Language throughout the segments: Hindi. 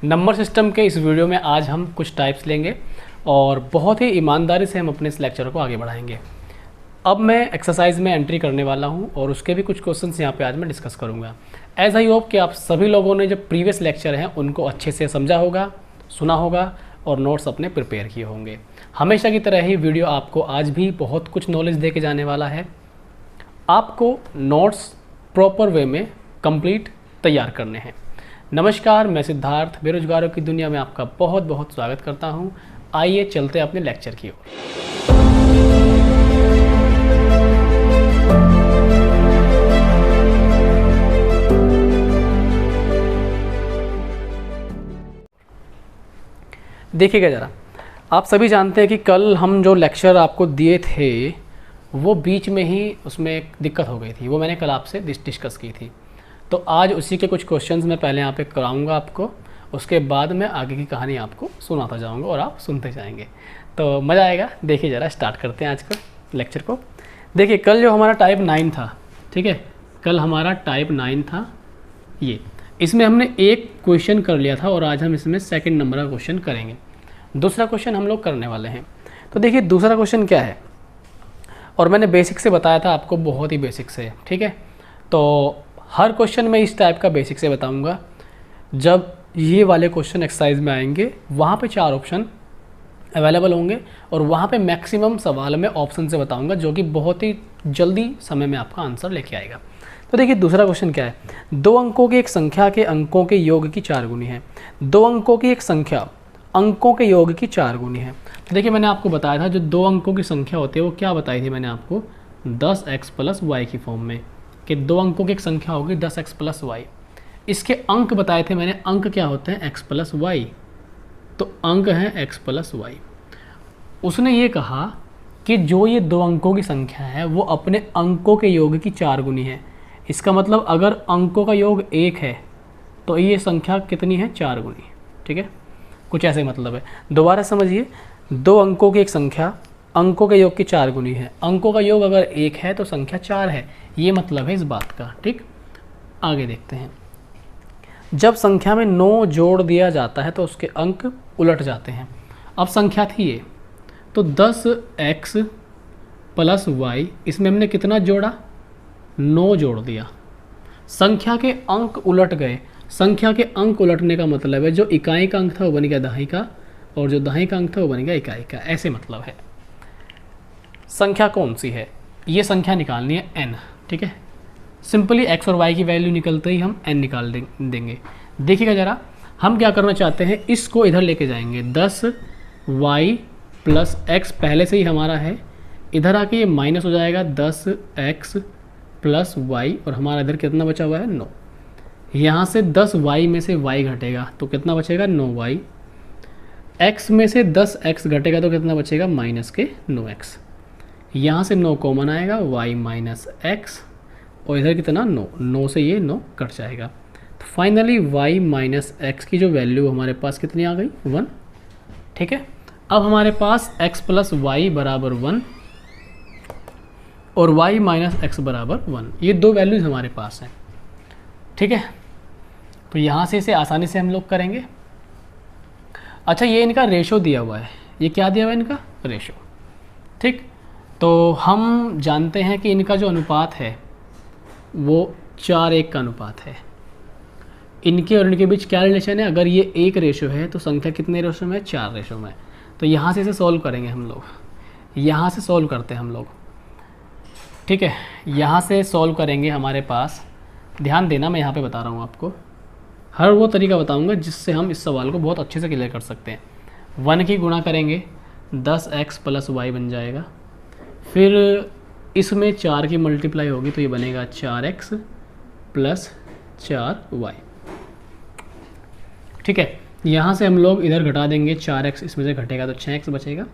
नंबर सिस्टम के इस वीडियो में आज हम कुछ टाइप्स लेंगे और बहुत ही ईमानदारी से हम अपने इस लेक्चर को आगे बढ़ाएंगे। अब मैं एक्सरसाइज में एंट्री करने वाला हूं और उसके भी कुछ क्वेश्चंस यहाँ पे आज मैं डिस्कस करूँगा। एज आई होप कि आप सभी लोगों ने जो प्रीवियस लेक्चर हैं उनको अच्छे से समझा होगा, सुना होगा और नोट्स अपने प्रिपेयर किए होंगे। हमेशा की तरह ही वीडियो आपको आज भी बहुत कुछ नॉलेज दे के जाने वाला है। आपको नोट्स प्रॉपर वे में कंप्लीट तैयार करने हैं। नमस्कार, मैं सिद्धार्थ बेरोजगारों की दुनिया में आपका बहुत बहुत स्वागत करता हूं। आइए चलते हैं अपने लेक्चर की ओर। देखिएगा ज़रा, आप सभी जानते हैं कि कल हम जो लेक्चर आपको दिए थे वो बीच में ही उसमें एक दिक्कत हो गई थी, वो मैंने कल आपसे डिस्कस की थी। तो आज उसी के कुछ क्वेश्चंस मैं पहले यहाँ पे कराऊंगा आपको, उसके बाद मैं आगे की कहानी आपको सुनाता जाऊंगा और आप सुनते जाएंगे, तो मज़ा आएगा। देखिए ज़रा, स्टार्ट करते हैं आज का लेक्चर को। देखिए कल जो हमारा टाइप 9 था, ठीक है, कल हमारा टाइप 9 था ये, इसमें हमने एक क्वेश्चन कर लिया था और आज हम इसमें सेकेंड नंबर का क्वेश्चन करेंगे। दूसरा क्वेश्चन हम लोग करने वाले हैं। तो देखिए दूसरा क्वेश्चन क्या है, और मैंने बेसिक से बताया था आपको, बहुत ही बेसिक से, ठीक है। तो हर क्वेश्चन में इस टाइप का बेसिक से बताऊंगा। जब ये वाले क्वेश्चन एक्सरसाइज में आएंगे वहाँ पे 4 ऑप्शन अवेलेबल होंगे और वहाँ पे मैक्सिमम सवाल मैं ऑप्शन से बताऊंगा, जो कि बहुत ही जल्दी समय में आपका आंसर लेके आएगा। तो देखिए दूसरा क्वेश्चन क्या है, 2 अंकों की एक संख्या के अंकों के योग की 4 गुनी है। 2 अंकों की एक संख्या अंकों के योग की 4 गुनी है। तो देखिए मैंने आपको बताया था जो 2 अंकों की संख्या होती है वो क्या बताई थी मैंने आपको, 10x + y की फॉर्म में, कि 2 अंकों की एक संख्या होगी 10x + y। इसके अंक बताए थे मैंने, अंक क्या होते हैं, x + y, तो अंक हैं x + y। उसने ये कहा कि जो ये 2 अंकों की संख्या है वो अपने अंकों के योग की 4 गुनी है। इसका मतलब अगर अंकों का योग 1 है तो ये संख्या कितनी है, 4 गुनी, ठीक है, कुछ ऐसे मतलब है। दोबारा समझिए, 2 अंकों की एक संख्या अंकों के योग की 4 गुनी है। अंकों का योग अगर 1 है तो संख्या 4 है, ये मतलब है इस बात का, ठीक। आगे देखते हैं। जब संख्या में 9 जोड़ दिया जाता है तो उसके अंक उलट जाते हैं। अब संख्या थी ये, तो 10x + y, इसमें हमने कितना जोड़ा, 9 जोड़ दिया। संख्या के अंक उलट गए। संख्या के अंक उलटने का मतलब है जो इकाई का अंक था वो बन गया दहाई का, और जो दहाई का अंक था वो बन गया इकाई का, ऐसे मतलब है। संख्या कौन सी है, ये संख्या निकालनी है n, ठीक है। सिंपली x और y की वैल्यू निकलते ही हम n निकाल देंगे। देखिएगा ज़रा, हम क्या करना चाहते हैं, इसको इधर लेके जाएंगे। 10y + x पहले से ही हमारा है, इधर आके ये माइनस हो जाएगा 10x + y, और हमारा इधर कितना बचा हुआ है, 9। यहाँ से 10y में से y घटेगा तो कितना बचेगा, 9y। x में से 10x घटेगा तो कितना बचेगा, -9x। यहाँ से 9 कॉमन आएगा, y - x, और इधर कितना, 9 से ये 9 कट जाएगा। तो फाइनली y - x की जो वैल्यू हमारे पास कितनी आ गई, 1, ठीक है। अब हमारे पास x + y = 1 और y - x = 1, ये 2 वैल्यूज़ हमारे पास हैं, ठीक है। तो यहाँ से इसे आसानी से हम लोग करेंगे। अच्छा, ये इनका रेशो दिया हुआ है, ये क्या दिया हुआ है, इनका रेशो, ठीक। तो हम जानते हैं कि इनका जो अनुपात है वो 4:1 का अनुपात है। इनके और इनके बीच क्या रिलेशन है, अगर ये 1 रेशो है तो संख्या कितने रेशो में है, 4 रेशो में। तो यहाँ से इसे सॉल्व करेंगे हम लोग, यहाँ से सॉल्व करते हैं हम लोग, ठीक है। यहाँ से सॉल्व करेंगे, हमारे पास ध्यान देना, मैं यहाँ पे बता रहा हूँ आपको, हर वो तरीका बताऊँगा जिससे हम इस सवाल को बहुत अच्छे से क्लियर कर सकते हैं। 1 की गुणा करेंगे 10x + y बन जाएगा, फिर इसमें 4 की मल्टीप्लाई होगी तो ये बनेगा 4x + 4y, ठीक है। यहाँ से हम लोग इधर घटा देंगे 4x, इसमें से घटेगा तो 6x बचेगा,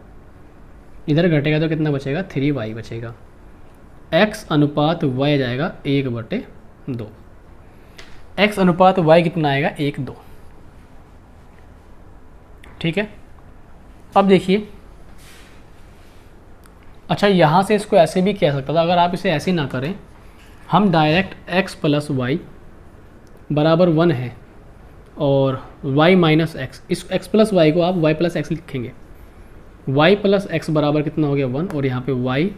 इधर घटेगा तो कितना बचेगा, 3y बचेगा। x अनुपात y जाएगा 1/2, x अनुपात y कितना आएगा, 1/2, ठीक है। अब देखिए, अच्छा यहाँ से इसको ऐसे भी कह सकता था, अगर आप इसे ऐसे ना करें, हम डायरेक्ट x + y = 1 है और y माइनस एक्स, इस x प्लस वाई को आप y प्लस एक्स लिखेंगे। y प्लस एक्स बराबर कितना हो गया 1, और यहाँ पे y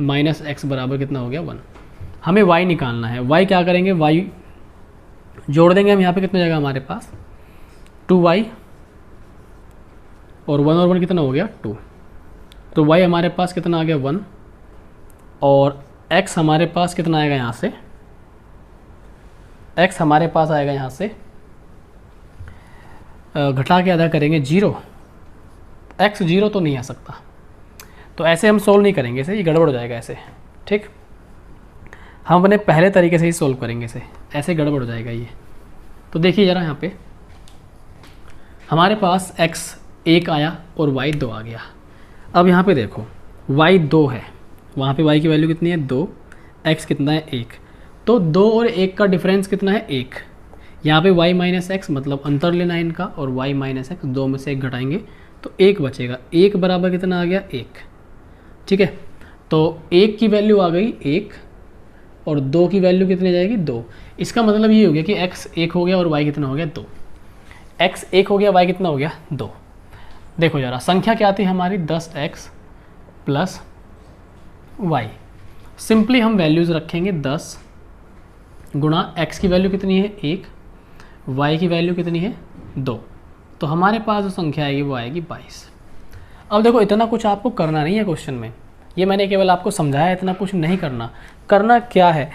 माइनस एक्स बराबर कितना हो गया 1। हमें y निकालना है। y क्या करेंगे, y जोड़ देंगे हम, यहाँ पे कितना जाएगा हमारे पास 2y, और 1 और 1 कितना हो गया 2, तो y हमारे पास कितना आ गया 1, और x हमारे पास कितना आएगा यहाँ से, x हमारे पास आएगा यहाँ से घटा के अदा करेंगे 0, x 0 तो नहीं आ सकता, तो ऐसे हम सोल्व नहीं करेंगे, इसे ये गड़बड़ हो जाएगा ऐसे, ठीक। हम अपने पहले तरीके से ही सोल्व करेंगे इसे, ऐसे गड़बड़ हो जाएगा ये। तो देखिए ज़रा यहाँ पे हमारे पास x 1 आया और y 2 आ गया। अब यहाँ पे देखो y 2 है, वहाँ पे y की वैल्यू कितनी है 2, x कितना है 1, तो 2 और 1 का डिफरेंस कितना है 1। यहाँ पे y माइनस एक्स मतलब अंतर लेना है इनका, और y माइनस एक्स 2 में से 1 घटाएंगे तो 1 बचेगा। 1 बराबर कितना आ गया 1, ठीक है। तो 1 की वैल्यू आ गई 1 और 2 की वैल्यू कितनी जाएगी 2। इसका मतलब ये हो गया कि x 1 हो गया और y कितना हो गया 2। x 1 हो गया, y कितना हो गया 2। देखो ज़रा संख्या क्या थी हमारी 10x प्लस वाई। सिंपली हम वैल्यूज़ रखेंगे 10 गुणा x की वैल्यू कितनी है 1, y की वैल्यू कितनी है 2, तो हमारे पास जो संख्या आएगी वो आएगी 22। अब देखो इतना कुछ आपको करना नहीं है क्वेश्चन में, ये मैंने केवल आपको समझाया, इतना कुछ नहीं करना। करना क्या है,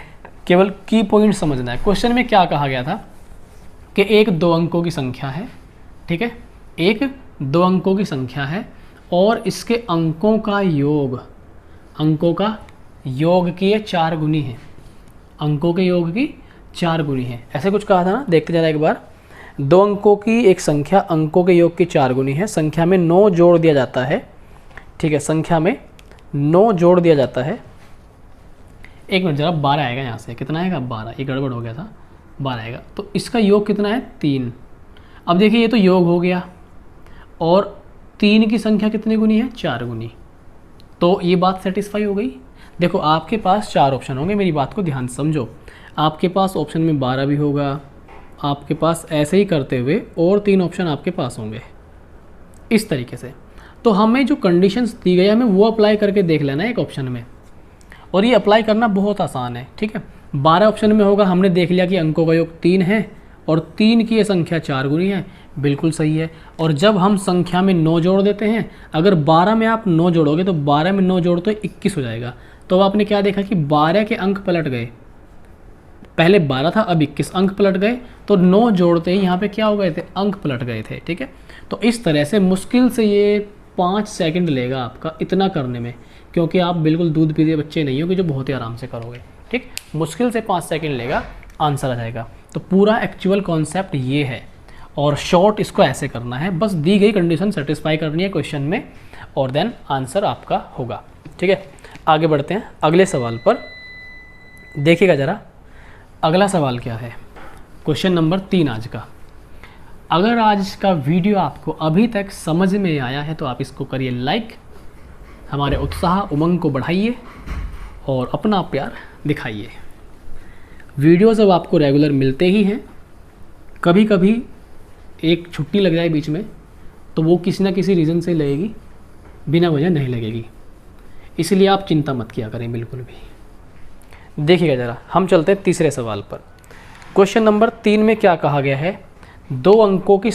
केवल की पॉइंट समझना है। क्वेश्चन में क्या कहा गया था कि एक 2 अंकों की संख्या है, ठीक है, एक 2 अंकों की संख्या है और इसके अंकों का योग, अंकों का योग की ये 4 गुनी है, अंकों के योग की 4 गुनी है, ऐसे कुछ कहा था ना। देखते जाना एक बार, 2 अंकों की एक संख्या अंकों के योग की 4 गुनी है, संख्या में 9 जोड़ दिया जाता है, ठीक है, संख्या में 9 जोड़ दिया जाता है। एक मिनट जरा, 12 आएगा यहाँ से, कितना आएगा 12, ये गड़बड़ हो गया था, 12 आएगा, तो इसका योग कितना है 3। अब देखिए ये तो योग हो गया और 3 की संख्या कितनी गुनी है 4 गुनी, तो ये बात सेटिस्फाई हो गई। देखो आपके पास 4 ऑप्शन होंगे, मेरी बात को ध्यान से समझो। आपके पास ऑप्शन में 12 भी होगा, आपके पास ऐसे ही करते हुए और 3 ऑप्शन आपके पास होंगे इस तरीके से। तो हमें जो कंडीशंस दी गई हमें वो अप्लाई करके देख लेना है एक ऑप्शन में, और ये अप्लाई करना बहुत आसान है, ठीक है। 12 ऑप्शन में होगा, हमने देख लिया कि अंकों का योग 3 है और 3 की ये संख्या 4 गुनी है, बिल्कुल सही है। और जब हम संख्या में 9 जोड़ देते हैं, अगर 12 में आप 9 जोड़ोगे तो 12 में 9 जोड़ तो 21 हो जाएगा। तो अब आपने क्या देखा कि 12 के अंक पलट गए, पहले 12 था अब 21 अंक पलट गए, तो 9 जोड़ते ही यहाँ पे क्या हो गए थे, अंक पलट गए थे, ठीक है। तो इस तरह से मुश्किल से ये 5 सेकंड लेगा आपका इतना करने में, क्योंकि आप बिल्कुल दूध पीते बच्चे नहीं हो कि जो बहुत ही आराम से करोगे, ठीक। मुश्किल से 5 सेकंड लेगा, आंसर आ जाएगा। तो पूरा एक्चुअल कॉन्सेप्ट ये है, और शॉर्ट इसको ऐसे करना है, बस दी गई कंडीशन सेटिस्फाई करनी है क्वेश्चन में, और देन आंसर आपका होगा, ठीक है। आगे बढ़ते हैं अगले सवाल पर। देखिएगा ज़रा अगला सवाल क्या है, क्वेश्चन नंबर 3 आज का। अगर आज का वीडियो आपको अभी तक समझ में आया है तो आप इसको करिए लाइक, हमारे उत्साह उमंग को बढ़ाइए और अपना प्यार दिखाइए। वीडियोज़ अब आपको रेगुलर मिलते ही हैं, कभी कभी एक छुट्टी लग जाए बीच में तो वो किसी ना किसी रीज़न से लगेगी, बिना वजह नहीं लगेगी, इसलिए आप चिंता मत किया करें बिल्कुल भी। देखिएगा ज़रा, हम चलते हैं तीसरे सवाल पर। क्वेश्चन नंबर 3 में क्या कहा गया है, 2 अंकों की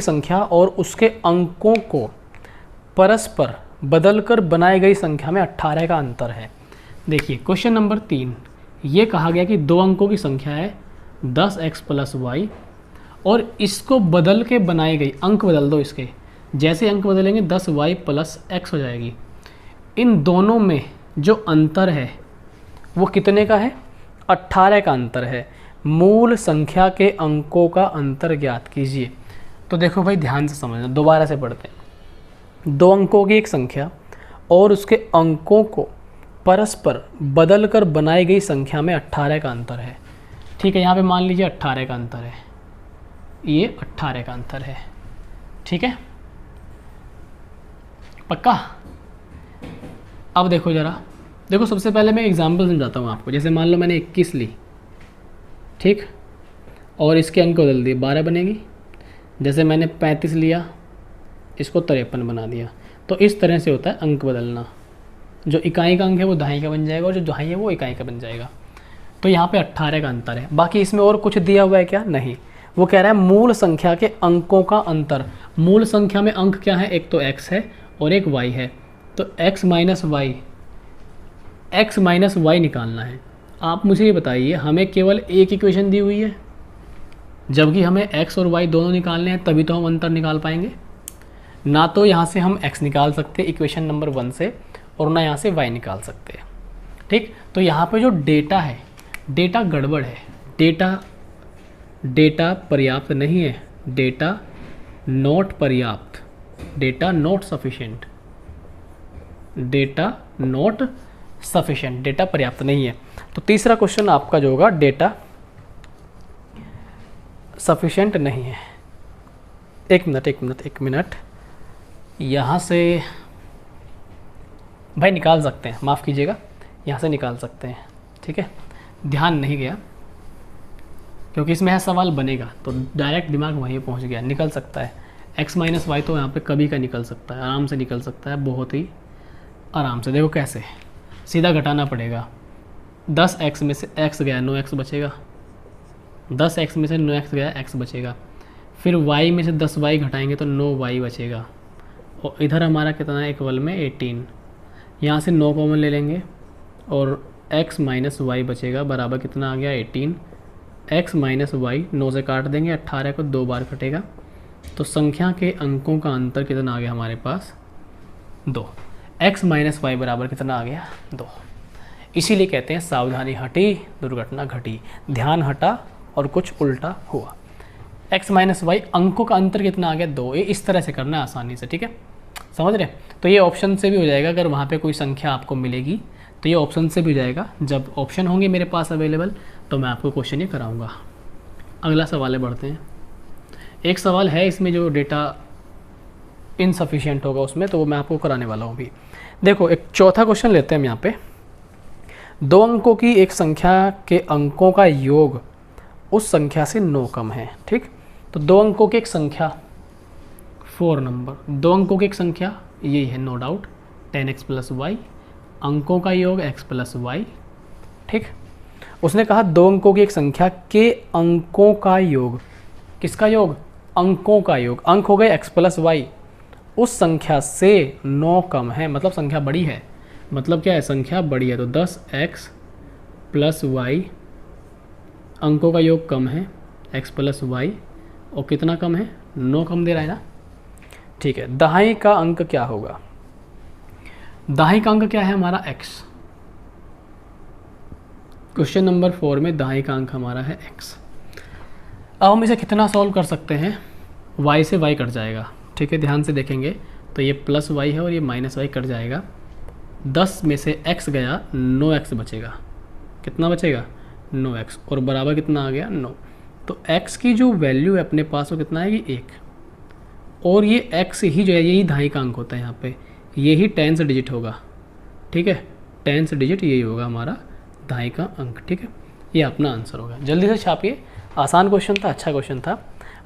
संख्या और उसके अंकों को परस्पर बदलकर बनाई गई संख्या में 18 का अंतर है। देखिए क्वेश्चन नंबर 3 ये कहा गया कि 2 अंकों की संख्या है 10x प्लस वाई, और इसको बदल के बनाई गई, अंक बदल दो इसके, जैसे अंक बदलेंगे 10y प्लस x हो जाएगी। इन दोनों में जो अंतर है वो कितने का है, 18 का अंतर है। मूल संख्या के अंकों का अंतर ज्ञात कीजिए। तो देखो भाई ध्यान से समझना, दोबारा से पढ़ते हैं। 2 अंकों की एक संख्या और उसके अंकों को परस्पर बदल कर बनाई गई संख्या में 18 का अंतर है, ठीक है। यहाँ पे मान लीजिए 18 का अंतर है, ये 18 का अंतर है, ठीक है, पक्का। अब देखो ज़रा, देखो सबसे पहले मैं एग्जाम्पल समझाता हूँ आपको। जैसे मान लो मैंने 21 ली, ठीक, और इसके अंक बदल दिए, 12 बनेगी। जैसे मैंने 35 लिया, इसको 53 बना दिया। तो इस तरह से होता है अंक बदलना। जो इकाई का अंक है वो दहाई का बन जाएगा और जो दहाई है वो इकाई का बन जाएगा। तो यहाँ पे 18 का अंतर है। बाकी इसमें और कुछ दिया हुआ है क्या? नहीं। वो कह रहा है मूल संख्या के अंकों का अंतर। मूल संख्या में अंक क्या है? एक तो x है और एक y है। तो x माइनस वाई निकालना है। आप मुझे ये बताइए, हमें केवल एक इक्वेशन दी हुई है, जबकि हमें x और y दोनों निकालने हैं, तभी तो हम अंतर निकाल पाएंगे। ना तो यहाँ से हम x निकाल सकते इक्वेशन नंबर 1 से, और ना यहाँ से y निकाल सकते। ठीक, तो यहाँ पे जो डेटा है, डेटा गड़बड़ है, डेटा पर्याप्त नहीं है, डेटा नॉट पर्याप्त, data not sufficient, data not sufficient, data पर्याप्त नहीं है। तो तीसरा क्वेश्चन आपका जो होगा डेटा सफिशिएंट नहीं है। एक मिनट, यहाँ से भाई निकाल सकते हैं, माफ़ कीजिएगा, यहाँ से निकाल सकते हैं। ठीक है, ध्यान नहीं गया क्योंकि इसमें है सवाल बनेगा, तो डायरेक्ट दिमाग वहीं पहुँच गया। निकल सकता है x माइनस वाई, तो यहाँ पे कभी का निकल सकता है, आराम से निकल सकता है, बहुत ही आराम से। देखो कैसे, सीधा घटाना पड़ेगा। 10x में से x गया, 9x बचेगा। 10x में से 9x गया, x बचेगा। फिर y में से 10y घटाएंगे तो 9y बचेगा। और इधर हमारा कितना है इक्वल में 18। यहाँ से 9 कॉमन ले लेंगे और x माइनस वाई बचेगा, बराबर कितना आ गया 18। x माइनस वाई 9 से काट देंगे, 18 को 2 बार कटेगा। तो संख्या के अंकों का अंतर कितना आ गया हमारे पास? 2। x माइनस वाई बराबर कितना आ गया? 2। इसीलिए कहते हैं सावधानी हटी दुर्घटना घटी, ध्यान हटा और कुछ उल्टा हुआ। x माइनस वाई अंकों का अंतर कितना आ गया? 2। ये इस तरह से करना है आसानी से, ठीक है, समझ रहे? तो ये ऑप्शन से भी हो जाएगा, अगर वहाँ पे कोई संख्या आपको मिलेगी तो ये ऑप्शन से भी हो जाएगा। जब ऑप्शन होंगे मेरे पास अवेलेबल तो मैं आपको क्वेश्चन ये कराऊंगा। अगला सवाल है, बढ़ते हैं। एक सवाल है इसमें जो डेटा इनसफिशिएंट होगा उसमें, तो वो मैं आपको कराने वाला हूँ अभी। देखो, एक चौथा क्वेश्चन लेते हैं हम यहाँ पे। 2 अंकों की एक संख्या के अंकों का योग उस संख्या से 9 कम है। ठीक, तो 2 अंकों की एक संख्या, 4 नंबर, 2 अंकों की एक संख्या यही है, no doubt, 10x plus Y, अंकों का योग x प्लस वाई। ठीक, उसने कहा 2 अंकों की एक संख्या के अंकों का योग, किसका योग? अंकों का योग, अंक हो गए x प्लस वाई, उस संख्या से 9 कम है, मतलब संख्या बड़ी है। मतलब क्या है? संख्या बड़ी है। तो 10x प्लस वाई, अंकों का योग कम है x प्लस वाई, और कितना कम है? 9 कम दे रहा है ना। ठीक है, दहाई का अंक क्या होगा? दहाई का अंक क्या है हमारा? x। क्वेश्चन नंबर 4 में दहाई का अंक हमारा है x। अब हम इसे कितना सॉल्व कर सकते हैं? y से y कट जाएगा। ठीक है, ध्यान से देखेंगे तो ये प्लस y है और ये माइनस y कट जाएगा। 10 में से x गया, 9x बचेगा। कितना बचेगा? 9x, और बराबर कितना आ गया? 9। तो x की जो वैल्यू है अपने पास वो कितना है? ये 1। और ये x ही जो है यही दहाई का अंक होता है। यहाँ पे यही 10th डिजिट होगा। ठीक है, 10th डिजिट यही होगा हमारा दहाई का अंक। ठीक है, ये अपना आंसर होगा। जल्दी से छापिए, आसान क्वेश्चन था, अच्छा क्वेश्चन था।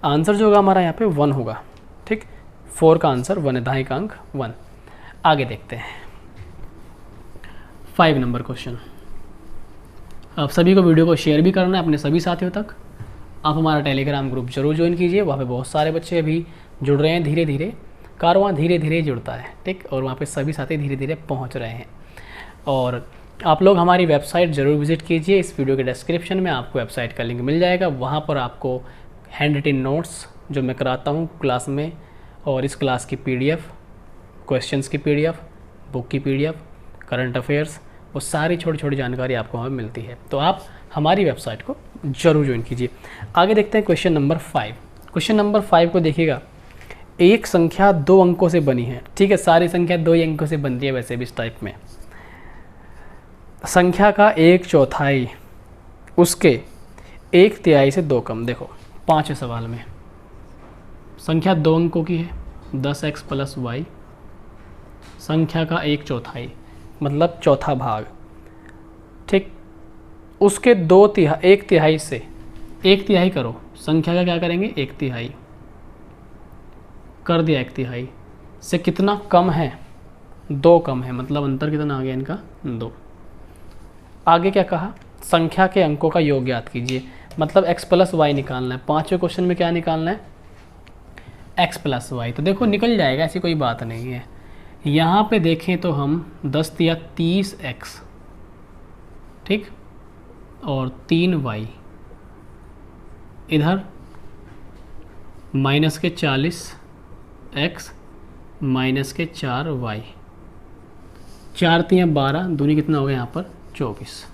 आंसर जो होगा हमारा यहाँ पे 1 होगा। ठीक, 4 का आंसर 1 है, दहाई का अंक 1। आगे देखते हैं 5 नंबर क्वेश्चन। आप सभी को वीडियो को शेयर भी करना है अपने सभी साथियों तक। आप हमारा टेलीग्राम ग्रुप जरूर ज्वाइन कीजिए, वहाँ पे बहुत सारे बच्चे अभी जुड़ रहे हैं। धीरे धीरे कारवां धीरे धीरे जुड़ता है। ठीक, और वहाँ पे सभी साथी धीरे धीरे पहुँच रहे हैं। और आप लोग हमारी वेबसाइट ज़रूर विज़िट कीजिए। इस वीडियो के डिस्क्रिप्शन में आपको वेबसाइट का लिंक मिल जाएगा। वहाँ पर आपको हैंड रिटन नोट्स जो मैं कराता हूँ क्लास में, और इस क्लास की PDF, क्वेश्चंस की PDF, बुक की PDF, करंट अफेयर्स, वो सारी छोटी छोटी जानकारी आपको वहाँ मिलती है। तो आप हमारी वेबसाइट को ज़रूर ज्वाइन कीजिए। आगे देखते हैं क्वेश्चन नंबर 5। क्वेश्चन नंबर 5 को देखिएगा। एक संख्या 2 अंकों से बनी है। ठीक है, सारी संख्या 2 ही अंकों से बनती है वैसे भी इस टाइप में। संख्या का 1/4 उसके 1/3 से 2 कम। देखो 5 सवाल में संख्या 2 अंकों की है, 10x प्लस वाई, संख्या का 1/4 मतलब चौथा भाग। ठीक, उसके 1/3 से एक तिहाई करो, संख्या का क्या करेंगे, एक तिहाई कर दिया। एक तिहाई से कितना कम है, 2 कम है, मतलब अंतर कितना आ गया इनका, 2। आगे क्या कहा, संख्या के अंकों का योग ज्ञात कीजिए, मतलब x प्लस वाई निकालना है। 5वें क्वेश्चन में क्या निकालना है, x प्लस वाई। तो देखो निकल जाएगा, ऐसी कोई बात नहीं है। यहाँ पे देखें तो हम 10 या 30x, ठीक, और 3y, इधर माइनस के 40x माइनस के 4y, 4 3 12, दूनी कितना हो गया यहाँ पर 24।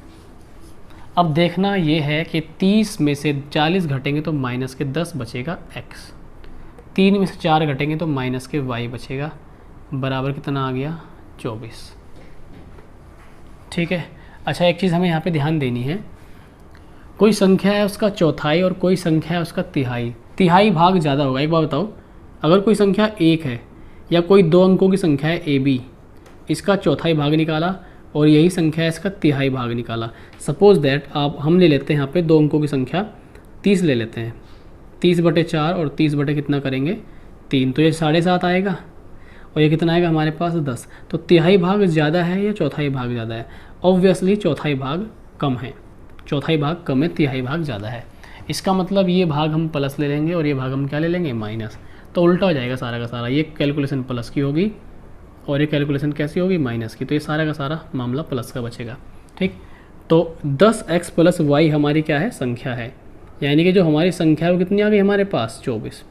अब देखना ये है कि 30 में से 40 घटेंगे तो माइनस के 10 बचेगा x, 3 में से 4 घटेंगे तो माइनस के y बचेगा, बराबर कितना आ गया 24। ठीक है। अच्छा, एक चीज़ हमें यहाँ पे ध्यान देनी है, कोई संख्या है उसका चौथाई और कोई संख्या है उसका तिहाई, तिहाई भाग ज़्यादा होगा। एक बार बताओ, अगर कोई संख्या 1 है या कोई 2 अंकों की संख्या है AB, इसका चौथाई भाग निकाला और यही संख्या है इसका तिहाई भाग निकाला। सपोज दैट आप हम ले लेते हैं यहाँ पे 2 अंकों की संख्या 30 ले लेते हैं, 30/4 और 30 बटे कितना करेंगे 3, तो ये 7.5 आएगा और ये कितना आएगा हमारे पास 10। तो तिहाई भाग ज़्यादा है या चौथाई भाग ज़्यादा है, ऑब्वियसली चौथाई भाग कम है, चौथाई भाग कम है, तिहाई भाग ज़्यादा है। इसका मतलब ये भाग हम प्लस ले लेंगे और ये भाग हम क्या ले लेंगे, माइनस। तो उल्टा हो जाएगा सारा का सारा, ये कैलकुलेशन प्लस की होगी और ये कैलकुलेशन कैसी होगी, माइनस की। तो ये सारा का सारा मामला प्लस का बचेगा। ठीक, तो 10x प्लस वाई हमारी क्या है, संख्या है, यानी कि जो हमारी संख्या है वो कितनी आ गई हमारे पास 24।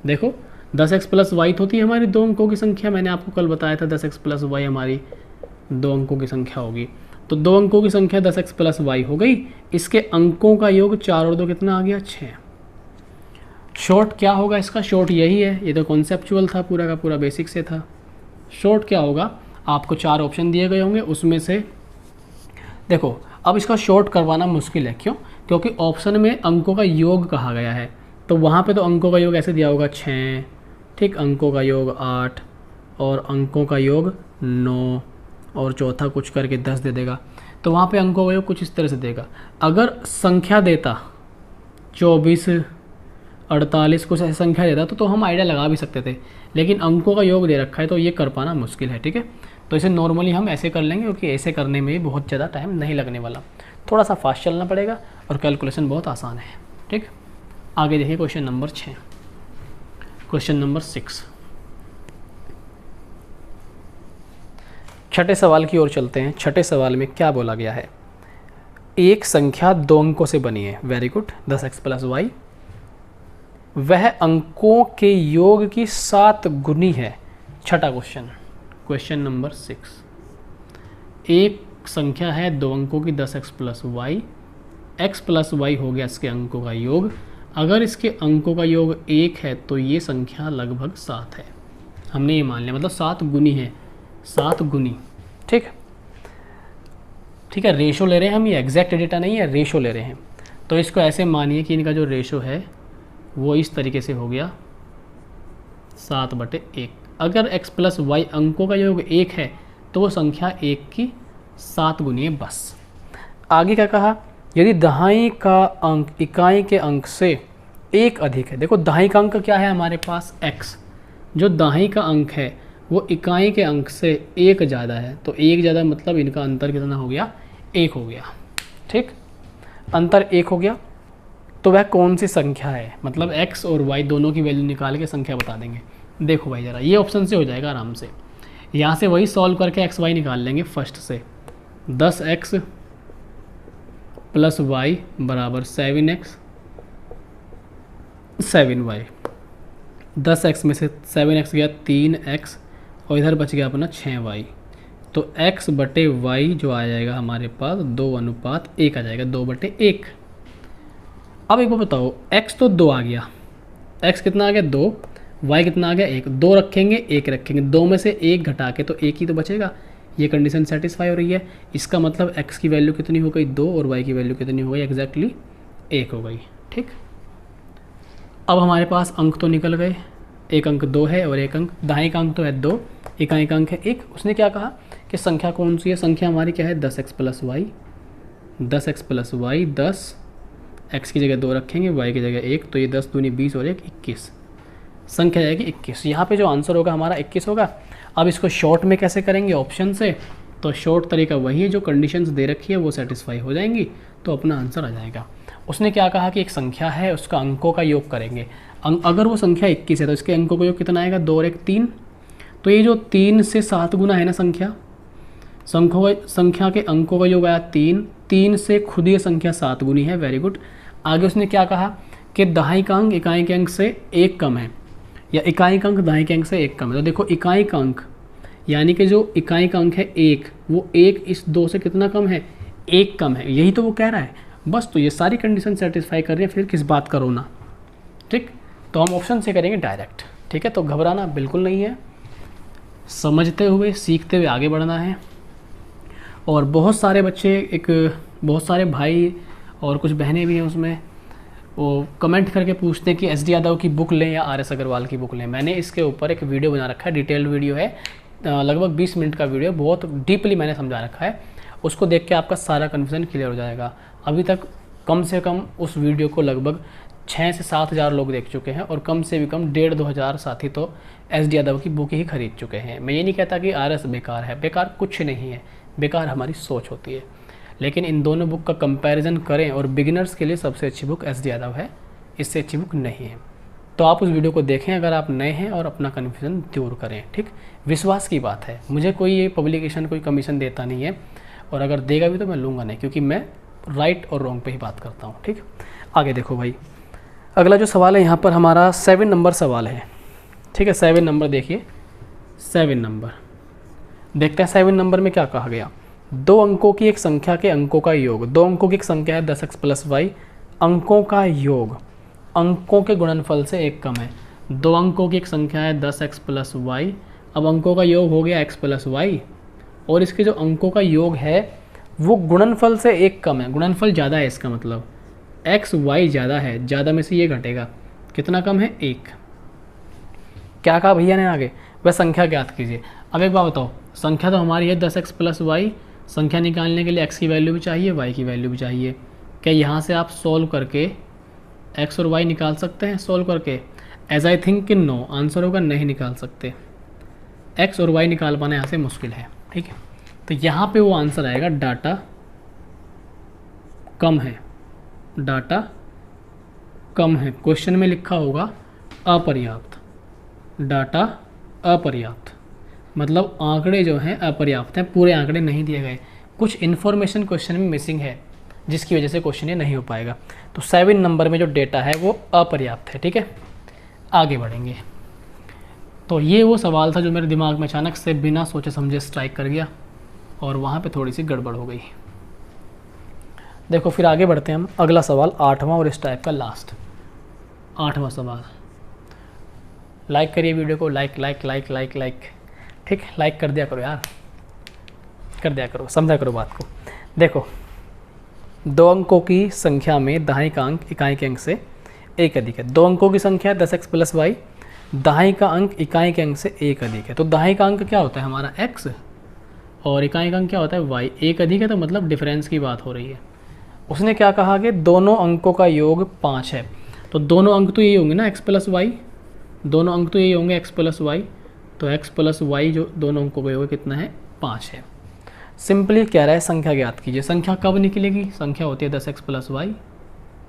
देखो 10x प्लस वाई तो होती है हमारी 2 अंकों की संख्या, मैंने आपको कल बताया था 10x प्लस वाई हमारी 2 अंकों की संख्या होगी। तो 2 अंकों की संख्या 10x प्लस वाई हो गई, इसके अंकों का योग 4 और 2 कितना आ गया 6। शॉर्ट क्या होगा इसका, शॉर्ट यही है, ये तो कॉन्सेप्चुअल था, पूरा का पूरा बेसिक से था। शॉर्ट क्या होगा, आपको 4 ऑप्शन दिए गए होंगे, उसमें से देखो अब इसका शॉर्ट करवाना मुश्किल है, क्यों, क्योंकि ऑप्शन में अंकों का योग कहा गया है, तो वहाँ पे तो अंकों का योग ऐसे दिया होगा 6, ठीक, अंकों का योग 8 और अंकों का योग 9 और चौथा कुछ करके 10 दे देगा। तो वहाँ पे अंकों का योग कुछ इस तरह से देगा। अगर संख्या देता 24 48 कुछ ऐसी संख्या देता तो हम आइडिया लगा भी सकते थे, लेकिन अंकों का योग दे रखा है तो ये कर पाना मुश्किल है। ठीक है, तो इसे नॉर्मली हम ऐसे कर लेंगे, क्योंकि ऐसे करने में बहुत ज़्यादा टाइम नहीं लगने वाला, थोड़ा सा फास्ट चलना पड़ेगा और कैलकुलेशन बहुत आसान है। ठीक, आगे देखिए क्वेश्चन नंबर 6, क्वेश्चन नंबर 6, छठे सवाल की ओर चलते हैं। छठे सवाल में क्या बोला गया है, एक संख्या 2 अंकों से बनी है, very good, 10x plus Y, वह अंकों के योग की 7 गुनी है। छठा क्वेश्चन, क्वेश्चन नंबर 6, एक संख्या है 2 अंकों की 10x plus y, x plus y हो गया इसके अंकों का योग, अगर इसके अंकों का योग 1 है तो ये संख्या लगभग 7 है। हमने ये मान लिया, मतलब 7 गुनी है, 7 गुनी। ठीक, ठीक है, रेशो ले रहे हैं हम, ये एग्जैक्ट डेटा नहीं है, रेशो ले रहे हैं। तो इसको ऐसे मानिए कि इनका जो रेशो है वो इस तरीके से हो गया 7/1। अगर x प्लस वाई अंकों का योग 1 है तो वो संख्या 1 की 7 गुनी है बस। आगे क्या कहा, यदि दहाई का अंक इकाई के अंक से 1 अधिक है। देखो दहाई का अंक क्या है हमारे पास x, जो दहाई का अंक है वो इकाई के अंक से 1 ज़्यादा है, तो 1 ज़्यादा मतलब इनका अंतर कितना हो गया, 1 हो गया। ठीक, अंतर 1 हो गया, तो वह कौन सी संख्या है, मतलब x और y दोनों की वैल्यू निकाल के संख्या बता देंगे। देखो भाई ज़रा, ये ऑप्शन से हो जाएगा आराम से, यहाँ से वही सॉल्व करके x y निकाल लेंगे फर्स्ट से। 10x प्लस वाई बराबर 7x 7y, 10x में से 7x गया 3x और इधर बच गया अपना 6y, तो x/y जो आ जाएगा हमारे पास 2:1 आ जाएगा, 2/1। अब एक बार बताओ, x तो 2 आ गया, x कितना आ गया 2, y कितना आ गया 1, 2 रखेंगे 1 रखेंगे, 2 में से 1 घटा के तो 1 ही तो बचेगा। ये कंडीशन सेटिस्फाई हो रही है, इसका मतलब x की वैल्यू कितनी हो गई 2 और y की वैल्यू कितनी हो गई, एग्जैक्टली 1 हो गई। ठीक, अब हमारे पास अंक तो निकल गए, एक अंक 2 है और एक अंक दहाई का अंक तो है 2, इकाई का अंक है 1। उसने क्या कहा कि संख्या कौन सी है, संख्या हमारी क्या है 10x plus y, 10x plus y 10 x की जगह 2 रखेंगे, y की जगह 1, तो ये 10 दूनी 20 और 1 21, संख्या जाएगी 21। यहाँ पे जो आंसर होगा हमारा 21 होगा। अब इसको शॉर्ट में कैसे करेंगे ऑप्शन से, तो शॉर्ट तरीका वही है, जो कंडीशंस दे रखी है वो सेटिस्फाई हो जाएंगी तो अपना आंसर आ जाएगा। उसने क्या कहा कि एक संख्या है उसका अंकों का योग करेंगे, अगर वो संख्या 21 है तो इसके अंकों का योग कितना आएगा, 2 और 1 3, तो ये जो 3 से 7 गुना है ना संख्या के अंकों का योग आया 3, 3 से खुद ये संख्या 7 गुनी है, वेरी गुड। आगे उसने क्या कहा कि दहाई का अंक इकाई के अंक से 1 कम है, या इकाई का अंक दहाई के अंक से 1 कम है। तो देखो इकाई का अंक यानी कि जो इकाई का अंक है 1, वो 1 इस 2 से कितना कम है, 1 कम है, यही तो वो कह रहा है बस। तो ये सारी कंडीशन सेटिस्फाई कर रही है, फिर किस बात का रोना, ठीक। तो हम ऑप्शन से करेंगे डायरेक्ट, ठीक है। तो घबराना बिल्कुल नहीं है, समझते हुए सीखते हुए आगे बढ़ना है। और बहुत सारे बच्चे, बहुत सारे भाई और कुछ बहनें भी हैं उसमें, वो कमेंट करके पूछते हैं कि एस डी यादव की बुक लें या आर एस अग्रवाल की बुक लें। मैंने इसके ऊपर एक वीडियो बना रखा है, डिटेल्ड वीडियो है, लगभग 20 मिनट का वीडियो, बहुत डीपली मैंने समझा रखा है। उसको देख के आपका सारा कन्फ्यूजन क्लियर हो जाएगा। अभी तक कम से कम उस वीडियो को लगभग 6 से 7 हज़ार लोग देख चुके हैं, और कम से भी कम 1,500-2 हज़ार साथी तो एस डी यादव की बुक ही खरीद चुके हैं। मैं ये नहीं कहता कि आर एस बेकार है, बेकार कुछ नहीं है, बेकार हमारी सोच होती है। लेकिन इन दोनों बुक का कंपैरिजन करें, और बिगिनर्स के लिए सबसे अच्छी बुक एस डी यादव है, इससे अच्छी बुक नहीं है। तो आप उस वीडियो को देखें अगर आप नए हैं, और अपना कन्फ्यूजन दूर करें, ठीक। विश्वास की बात है, मुझे कोई ये पब्लिकेशन कोई कमीशन देता नहीं है, और अगर देगा भी तो मैं लूँगा नहीं, क्योंकि मैं राइट और रॉन्ग पे ही बात करता हूँ, ठीक। आगे देखो भाई, अगला जो सवाल है यहाँ पर हमारा 7 नंबर सवाल है, ठीक है। 7 नंबर देखिए, 7 नंबर देखते हैं 7 नंबर में क्या कहा गया। 2 अंकों की एक संख्या के अंकों का योग, 2 अंकों की एक संख्या है 10x + y, अंकों का योग अंकों के गुणनफल से 1 कम है। 2 अंकों की एक संख्या है 10x + y, अब अंकों का योग हो गया x + y, और इसके जो अंकों का योग है वो गुणनफल से 1 कम है, गुणनफल ज़्यादा है, इसका मतलब x y ज़्यादा है, ज़्यादा में से ये घटेगा, कितना कम है, 1। क्या कहा भैया ने आगे, वह संख्या ज्ञात कीजिए। अब एक बात बताओ, संख्या तो हमारी है 10x + y, संख्या निकालने के लिए x की वैल्यू भी चाहिए, y की वैल्यू भी चाहिए। क्या यहाँ से आप सॉल्व करके x और y निकाल सकते हैं सॉल्व करके? एज आई थिंक कि नो, आंसर होगा नहीं निकाल सकते, x और y निकाल पाना यहाँ से मुश्किल है, ठीक है। तो यहाँ पे वो आंसर आएगा डाटा कम है, डाटा कम है। क्वेश्चन में लिखा होगा अपर्याप्त, डाटा अपर्याप्त, मतलब आंकड़े जो हैं अपर्याप्त हैं, पूरे आंकड़े नहीं दिए गए, कुछ इन्फॉर्मेशन क्वेश्चन में मिसिंग है, जिसकी वजह से क्वेश्चन ये नहीं हो पाएगा। तो 7 नंबर में जो डेटा है वो अपर्याप्त है, ठीक है। आगे बढ़ेंगे। तो ये वो सवाल था जो मेरे दिमाग में अचानक से बिना सोचे समझे स्ट्राइक कर गया, और वहाँ पे थोड़ी सी गड़बड़ हो गई। देखो फिर आगे बढ़ते हैं हम, अगला सवाल 8वां और इस टाइप का लास्ट 8वां सवाल। लाइक करिए वीडियो को, like like like like like, ठीक, लाइक कर दिया करो यार, कर दिया करो, समझा करो बात को। देखो 2 अंकों की संख्या में दहाई का अंक इकाई के अंक से 1 अधिक है। 2 अंकों की संख्या 10x + y, दहाई का अंक इकाई के अंक से 1 अधिक है। तो दहाई का अंक क्या होता है हमारा x, और इकाई का अंक क्या होता है y, 1 अधिक है, तो मतलब डिफरेंस की बात हो रही है। उसने क्या कहा कि दोनों अंकों का योग 5 है, तो दोनों अंक तो यही होंगे ना x + y, दोनों अंक तो यही होंगे x + y, तो x + y जो दोनों अंकों का योग कितना है, 5 है। सिंपली कह रहा है संख्या ज्ञात कीजिए। संख्या कब निकलेगी, संख्या होती है 10x + y,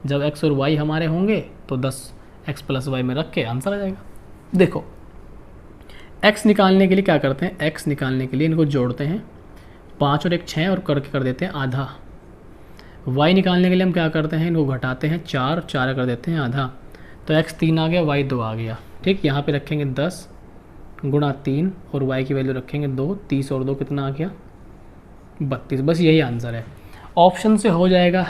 जब x और y हमारे होंगे तो 10x + y में रख के आंसर आ जाएगा। देखो x निकालने के लिए क्या करते हैं, x निकालने के लिए इनको जोड़ते हैं, 5 और 1 6 और करके कर देते हैं आधा। y निकालने के लिए हम क्या करते हैं, इनको घटाते हैं, 4 4 कर देते हैं आधा, तो x 3 आ गया, y 2 आ गया, ठीक। यहाँ पे रखेंगे 10 × 3 और y की वैल्यू रखेंगे 2, 30 और 2 कितना आ गया, 32। बस यही आंसर है, ऑप्शन से हो जाएगा,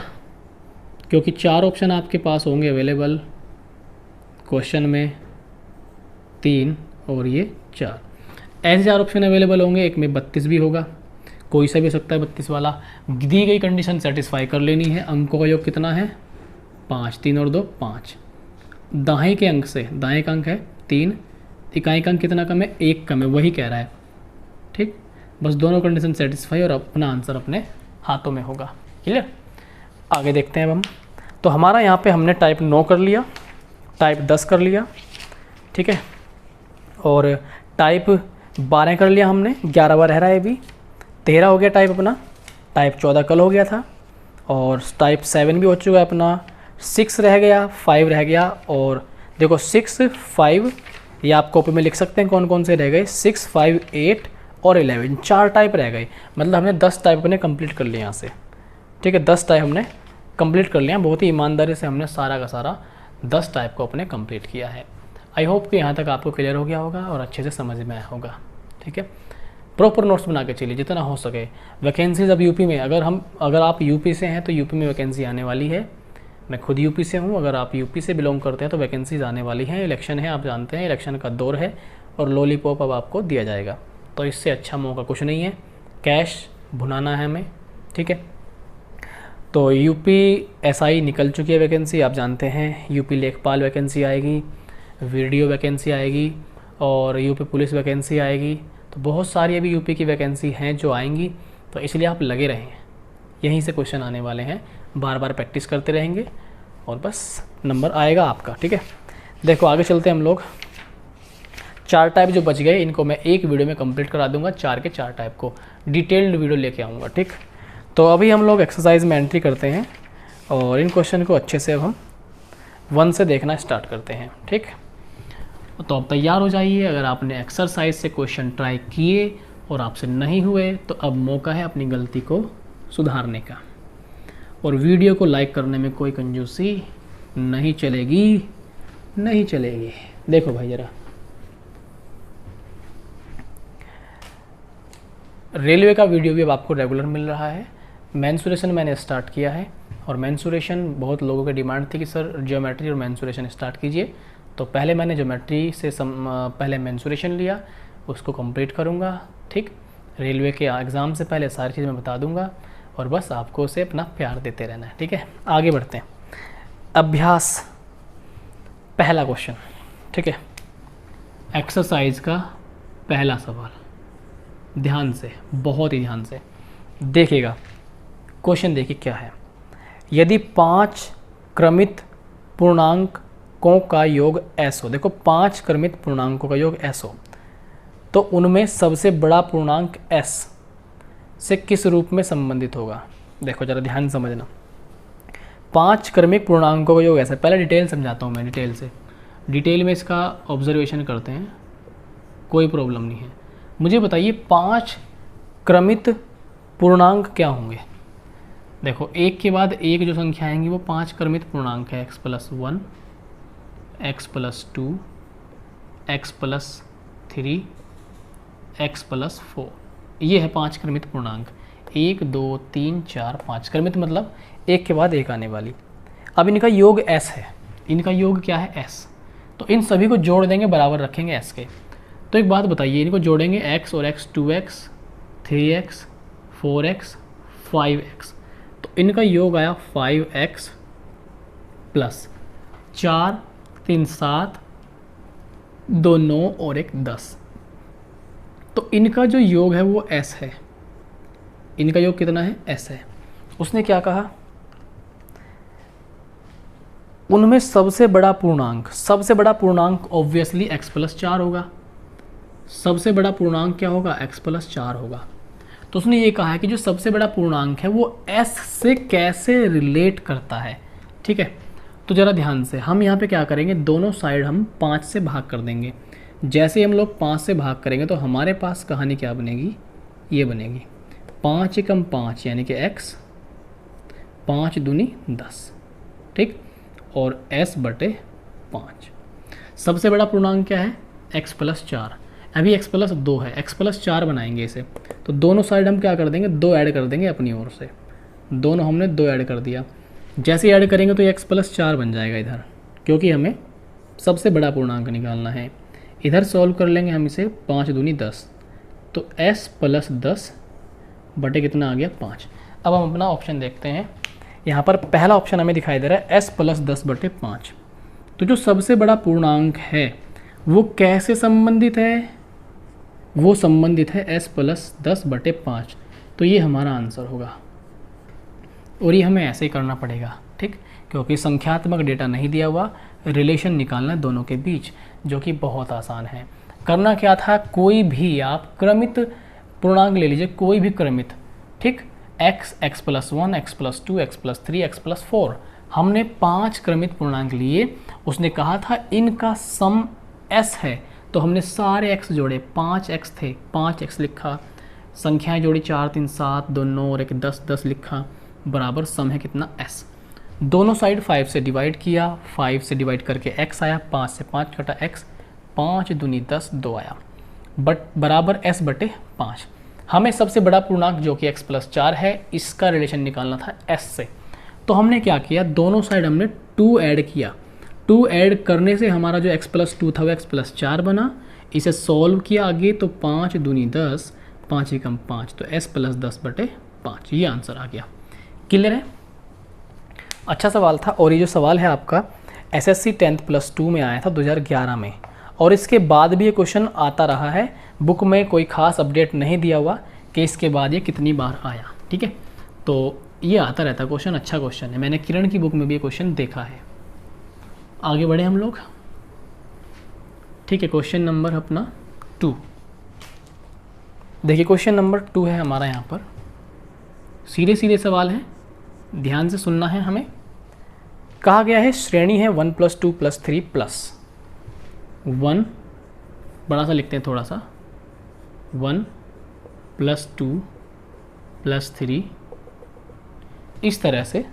क्योंकि 4 ऑप्शन आपके पास होंगे अवेलेबल क्वेश्चन में, 3 और ये 4 ऐसे 4 ऑप्शन अवेलेबल होंगे, एक में 32 भी होगा, कोई सा भी हो सकता है 32 वाला। दी गई कंडीशन सेटिस्फाई कर लेनी है। अंकों का योग कितना है, 5, 3 और 2 5। दाएं के अंक से, दाएं का अंक है 3, इकाई का अंक कितना कम है, 1 कम है, वही कह रहा है, ठीक। बस दोनों कंडीशन सेटिस्फाई और अपना आंसर अपने हाथों में होगा, क्लियर। आगे देखते हैं अब हम। तो हमारा यहाँ पे हमने टाइप 9 कर लिया, टाइप 10 कर लिया, ठीक है, और टाइप 12 कर लिया हमने, 11वां रह रहा है अभी, 13 हो गया टाइप अपना, टाइप 14 कल हो गया था, और टाइप 7 भी हो चुका है अपना, 6 रह गया, 5 रह गया, और देखो 6, 5 ये आप कॉपी में लिख सकते हैं कौन कौन से रह गए, 6, 5, 8 और 11, 4 टाइप रह गए। मतलब हमने 10 टाइप अपने कंप्लीट कर लिए यहाँ से, ठीक है, 10 टाइप हमने कंप्लीट कर लिया। बहुत ही ईमानदारी से हमने सारा का सारा 10 टाइप को अपने कंप्लीट किया है। आई होप कि यहाँ तक आपको क्लियर हो गया होगा और अच्छे से समझ में आया होगा, ठीक है। प्रॉपर नोट्स बना के चलिए जितना हो सके। वैकेंसीज अब यूपी में, अगर आप यूपी से हैं तो यूपी में वैकेंसी आने वाली है। मैं खुद यूपी से हूँ, अगर आप यूपी से बिलोंग करते हैं तो वैकेंसीज आने वाली हैं। इलेक्शन है, आप जानते हैं, इलेक्शन का दौर है और लॉलीपॉप अब आपको दिया जाएगा, तो इससे अच्छा मौका कुछ नहीं है। कैश भुनाना है हमें, ठीक है। तो यूपी एसआई निकल चुकी है वैकेंसी, आप जानते हैं। यूपी लेखपाल वैकेंसी आएगी, वीडियो वैकेंसी आएगी और यूपी पुलिस वैकेंसी आएगी। तो बहुत सारी अभी यूपी की वैकेंसी हैं जो आएंगी, तो इसलिए आप लगे रहें, यहीं से क्वेश्चन आने वाले हैं। बार बार प्रैक्टिस करते रहेंगे और बस नंबर आएगा आपका, ठीक है। देखो आगे चलते हैं हम लोग। 4 टाइप जो बच गए इनको मैं एक वीडियो में कंप्लीट करा दूंगा, 4 के 4 टाइप को डिटेल्ड वीडियो लेके आऊँगा, ठीक। तो अभी हम लोग एक्सरसाइज में एंट्री करते हैं और इन क्वेश्चन को अच्छे से अब हम 1 से देखना स्टार्ट करते हैं, ठीक। तो अब तैयार हो जाइए। अगर आपने एक्सरसाइज से क्वेश्चन ट्राई किए और आपसे नहीं हुए तो अब मौका है अपनी गलती को सुधारने का, और वीडियो को लाइक करने में कोई कंजूसी नहीं चलेगी, नहीं चलेगी। देखो भाई ज़रा, रेलवे का वीडियो भी अब आपको रेगुलर मिल रहा है। मेंसुरेशन मैंने स्टार्ट किया है, और मेंसुरेशन बहुत लोगों की डिमांड थी कि सर ज्योमेट्री और मेंसुरेशन स्टार्ट कीजिए। तो पहले मैंने ज्योमेट्री से पहले मेंसुरेशन लिया, उसको कंप्लीट करूँगा, ठीक। रेलवे के एग्ज़ाम से पहले सारी चीज़ मैं बता दूँगा, और बस आपको उसे अपना प्यार देते रहना है, ठीक है। आगे बढ़ते हैं। अभ्यास पहला क्वेश्चन, ठीक है, एक्सरसाइज का पहला सवाल। ध्यान से, बहुत ही ध्यान से देखिएगा। क्वेश्चन देखिए क्या है। यदि 5 क्रमित पूर्णांकों का योग s हो, देखो 5 क्रमित पूर्णांकों का योग s हो, तो उनमें सबसे बड़ा पूर्णांक s से किस रूप में संबंधित होगा। देखो जरा ध्यान समझना, 5 क्रमिक पूर्णांकों का योग s है। पहले डिटेल समझाता हूँ मैं, डिटेल में इसका ऑब्जर्वेशन करते हैं, कोई प्रॉब्लम नहीं है। मुझे बताइए 5 क्रमित पूर्णांक क्या होंगे। देखो एक के बाद एक जो संख्या आएंगी वो 5 क्रमित पूर्णांक है। x+1, x+2, x+3, x+4, ये है 5 क्रमित पूर्णांक। 1, 2, 3, 4, 5 क्रमित मतलब एक के बाद एक आने वाली। अब इनका योग s है, इनका योग क्या है s, तो इन सभी को जोड़ देंगे, बराबर रखेंगे s के। तो एक बात बताइए, इनको जोड़ेंगे x और x, 2x, 3x, 4x, 5x, तो इनका योग आया 5x प्लस 4, 3, 7, 2, 9 और 1, 10। तो इनका जो योग है वो s है। इनका योग कितना है? s है। उसने क्या कहा, उनमें सबसे बड़ा पूर्णांक ऑब्वियसली x+4 होगा। सबसे बड़ा पूर्णांक क्या होगा? x+4 होगा। तो उसने ये कहा है कि जो सबसे बड़ा पूर्णांक है वो s से कैसे रिलेट करता है, ठीक है। तो ज़रा ध्यान से, हम यहाँ पे क्या करेंगे, दोनों साइड हम 5 से भाग कर देंगे। जैसे हम लोग 5 से भाग करेंगे तो हमारे पास कहानी क्या बनेगी, ये बनेगी 5 एकम 5 यानी कि x, 5 दूनी 10, ठीक, और s/5। सबसे बड़ा पूर्णांक क्या है? x+4। अभी x+2 है, x+4 बनाएंगे इसे, तो दोनों साइड हम क्या कर देंगे, 2 ऐड कर देंगे अपनी ओर से। दोनों हमने 2 ऐड कर दिया। जैसे ऐड करेंगे तो x+4 बन जाएगा इधर, क्योंकि हमें सबसे बड़ा पूर्णांक निकालना है। इधर सॉल्व कर लेंगे हम इसे, 5 दूनी 10, तो s+10 बटे कितना आ गया, 5। अब हम अपना ऑप्शन देखते हैं। यहाँ पर पहला ऑप्शन हमें दिखाई दे रहा है s+10/5। तो जो सबसे बड़ा पूर्णांक है वो कैसे संबंधित है, वो संबंधित है s+10/5। तो ये हमारा आंसर होगा, और ये हमें ऐसे ही करना पड़ेगा, ठीक। क्योंकि संख्यात्मक डेटा नहीं दिया हुआ, रिलेशन निकालना है दोनों के बीच, जो कि बहुत आसान है। करना क्या था, कोई भी आप क्रमित पूर्णांक ले लीजिए, कोई भी क्रमित, ठीक, x, x+1, x+2, x+3, x+4, हमने 5 क्रमित पूर्णांक लिए। उसने कहा था इनका सम s है, तो हमने सारे x जोड़े, 5x थे, 5x लिखा, संख्याएं जोड़ी 4, 3, 7, 2, 9 और 1, 10, 10 लिखा, बराबर सम है कितना s। दोनों साइड 5 से डिवाइड किया, 5 से डिवाइड करके x आया, 5 से 5 कटा x, 5 दूनी 10, 2 आया, बराबर s बटे 5। हमें सबसे बड़ा पूर्णांक जो कि x+4 है, इसका रिलेशन निकालना था s से। तो हमने क्या किया, दोनों साइड हमने 2 ऐड किया। 2 ऐड करने से हमारा जो x+2 था वो x+4 बना। इसे सॉल्व किया आगे, तो 5 दूनी 10, 5 एकम 5, तो s+10 बटे 5, ये आंसर आ गया। क्लियर है? अच्छा सवाल था। और ये जो सवाल है आपका SSC 10+2 में आया था 2011 में, और इसके बाद भी ये क्वेश्चन आता रहा है। बुक में कोई खास अपडेट नहीं दिया हुआ कि इसके बाद ये कितनी बार आया, ठीक है। तो ये आता रहता क्वेश्चन, अच्छा क्वेश्चन है। मैंने किरण की बुक में भी ये क्वेश्चन देखा है। आगे बढ़े हम लोग, ठीक है। क्वेश्चन नंबर अपना 2, देखिए क्वेश्चन नंबर 2 है हमारा। यहाँ पर सीधे सीधे सवाल है, ध्यान से सुनना है हमें। कहा गया है श्रेणी है 1 + 2 + 3 + 1, बड़ा सा लिखते हैं थोड़ा सा, 1 + 2 + 3, इस तरह से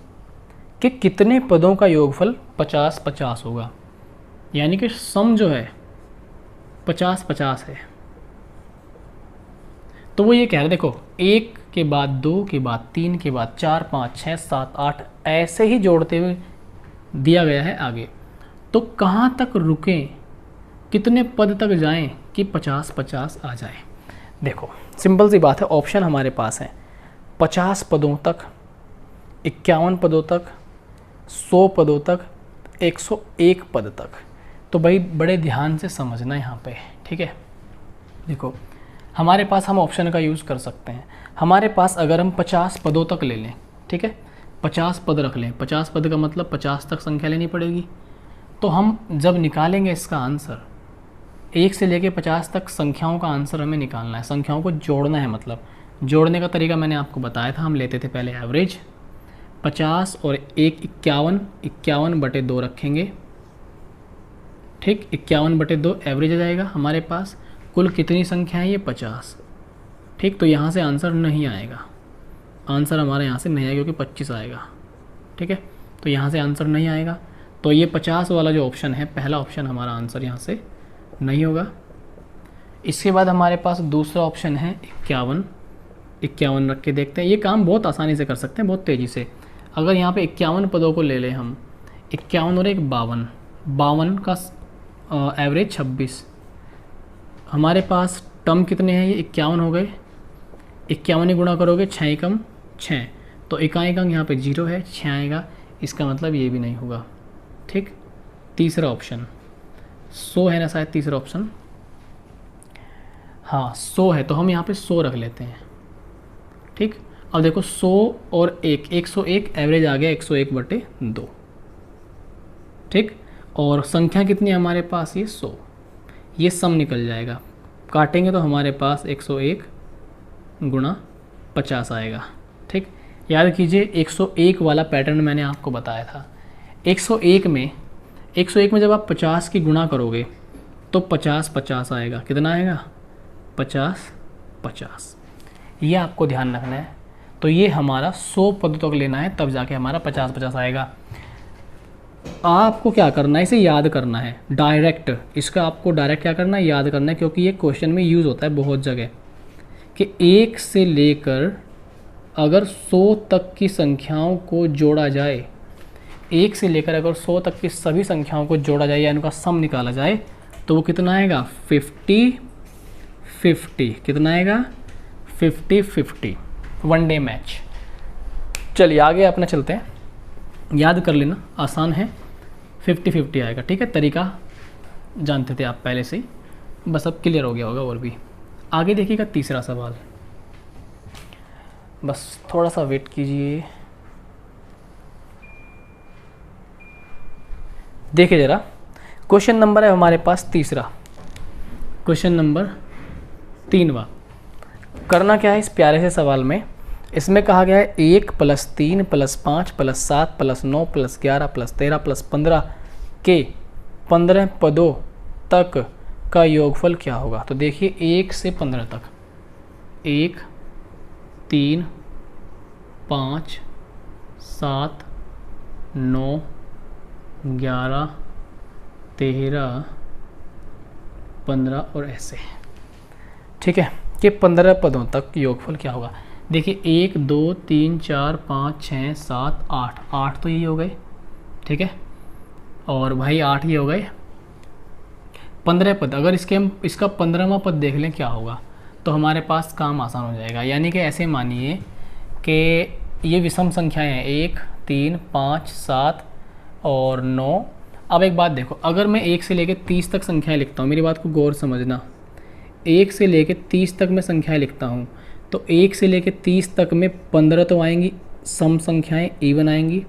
कि कितने पदों का योगफल 50-50 होगा। यानी कि सम जो है 50-50 है। तो वो ये कह रहे, देखो 1 के बाद 2 के बाद 3 के बाद 4, 5, 6, 7, 8 ऐसे ही जोड़ते हुए दिया गया है आगे। तो कहाँ तक रुकें, कितने पद तक जाएं कि 50-50 आ जाए। देखो सिंपल सी बात है, ऑप्शन हमारे पास है 50 पदों तक, 51 पदों तक, 100 पदों तक, 101 पद तक। तो भाई बड़े ध्यान से समझना यहाँ पे, ठीक है। देखो हमारे पास, हम ऑप्शन का यूज़ कर सकते हैं। हमारे पास अगर हम 50 पदों तक ले लें, ठीक है, 50 पद रख लें, 50 पद का मतलब 50 तक संख्या लेनी पड़ेगी। तो हम जब निकालेंगे इसका आंसर, 1 से लेके 50 तक संख्याओं का आंसर हमें निकालना है, संख्याओं को जोड़ना है। मतलब जोड़ने का तरीका मैंने आपको बताया था, हम लेते थे पहले एवरेज, 50 और 1 51, 51 बटे 2 रखेंगे, ठीक, 51 बटे 2 एवरेज आ जाएगा हमारे पास। कुल कितनी संख्या है ये 50, ठीक। तो यहाँ से आंसर नहीं आएगा, आंसर हमारे यहाँ से नहीं आएगा क्योंकि 25 आएगा, ठीक है। तो यहाँ से आंसर नहीं आएगा। तो ये 50 वाला जो ऑप्शन है, पहला ऑप्शन, हमारा आंसर यहाँ से नहीं होगा। इसके बाद हमारे पास दूसरा ऑप्शन है 51, 51 रख के देखते हैं। ये काम बहुत आसानी से कर सकते हैं, बहुत तेज़ी से। अगर यहाँ पे 51 पदों को ले लें हम, 51 और 1 52, 52 का एवरेज 26। हमारे पास टर्म कितने हैं, ये 51 हो गए, 51 ही गुणा करोगे 6 एकम 6, तो इकाई अंक यहाँ पे 0 है, 6 आएगा। इसका मतलब ये भी नहीं होगा, ठीक। तीसरा ऑप्शन 100 है ना, शायद तीसरा ऑप्शन, हाँ 100 है, तो हम यहाँ पे 100 रख लेते हैं, ठीक। अब देखो 100 और 1, 101 एवरेज आ गया 101 बटे 2, ठीक। और संख्या कितनी है हमारे पास, ये 100, ये सम निकल जाएगा, काटेंगे तो हमारे पास 101 गुणा 50 आएगा, ठीक। याद कीजिए 101 वाला पैटर्न मैंने आपको बताया था। 101 में जब आप 50 की गुणा करोगे तो 50-50 आएगा। कितना आएगा, 50-50, ये आपको ध्यान रखना है। तो ये हमारा 100 पद तक लेना है, तब जाके हमारा 50-50 आएगा। आपको क्या करना है, इसे याद करना है डायरेक्ट, इसका आपको डायरेक्ट क्या करना है, याद करना है, क्योंकि ये क्वेश्चन में यूज़ होता है बहुत जगह कि 1 से लेकर अगर 100 तक की संख्याओं को जोड़ा जाए, 1 से लेकर अगर 100 तक की सभी संख्याओं को जोड़ा जाए या इनका सम निकाला जाए, तो वो कितना आएगा, 50-50। कितना आएगा, 50-50, वन डे मैच। चलिए आगे अपना चलते हैं, याद कर लेना, आसान है, 50-50 आएगा, ठीक है। तरीका जानते थे आप पहले से ही, बस अब क्लियर हो गया होगा। और भी आगे देखिएगा तीसरा सवाल, बस थोड़ा सा वेट कीजिए। देखिए ज़रा, क्वेश्चन नंबर है हमारे पास तीसरा, क्वेश्चन नंबर 3वां। करना क्या है इस प्यारे से सवाल में, इसमें कहा गया है 1 + 3 + 5 + 7 + 9 + 11 + 13 + 15 के 15 पदों तक का योगफल क्या होगा। तो देखिए 1 से 15 तक, 1 3 5 7 9 11 13 15 और ऐसे, ठीक है, कि 15 पदों तक योगफल क्या होगा। देखिए 1 2 3 4 5 6 7 8, 8 तो ये हो गए, ठीक है, और भाई 8 ये हो गए 15 पद। अगर इसका 15वां पद देख लें क्या होगा, तो हमारे पास काम आसान हो जाएगा। यानी कि ऐसे मानिए कि ये विषम संख्याएं हैं, 1 3 5 7 और 9। अब एक बात देखो, अगर मैं 1 से लेकर 30 तक संख्याएं लिखता हूँ, मेरी बात को गौर समझना, 1 से लेकर 30 तक मैं संख्याएं लिखता हूँ, तो 1 से लेकर 30 तक में 15 तो आएंगी सम संख्याएं, इवन आएंगी,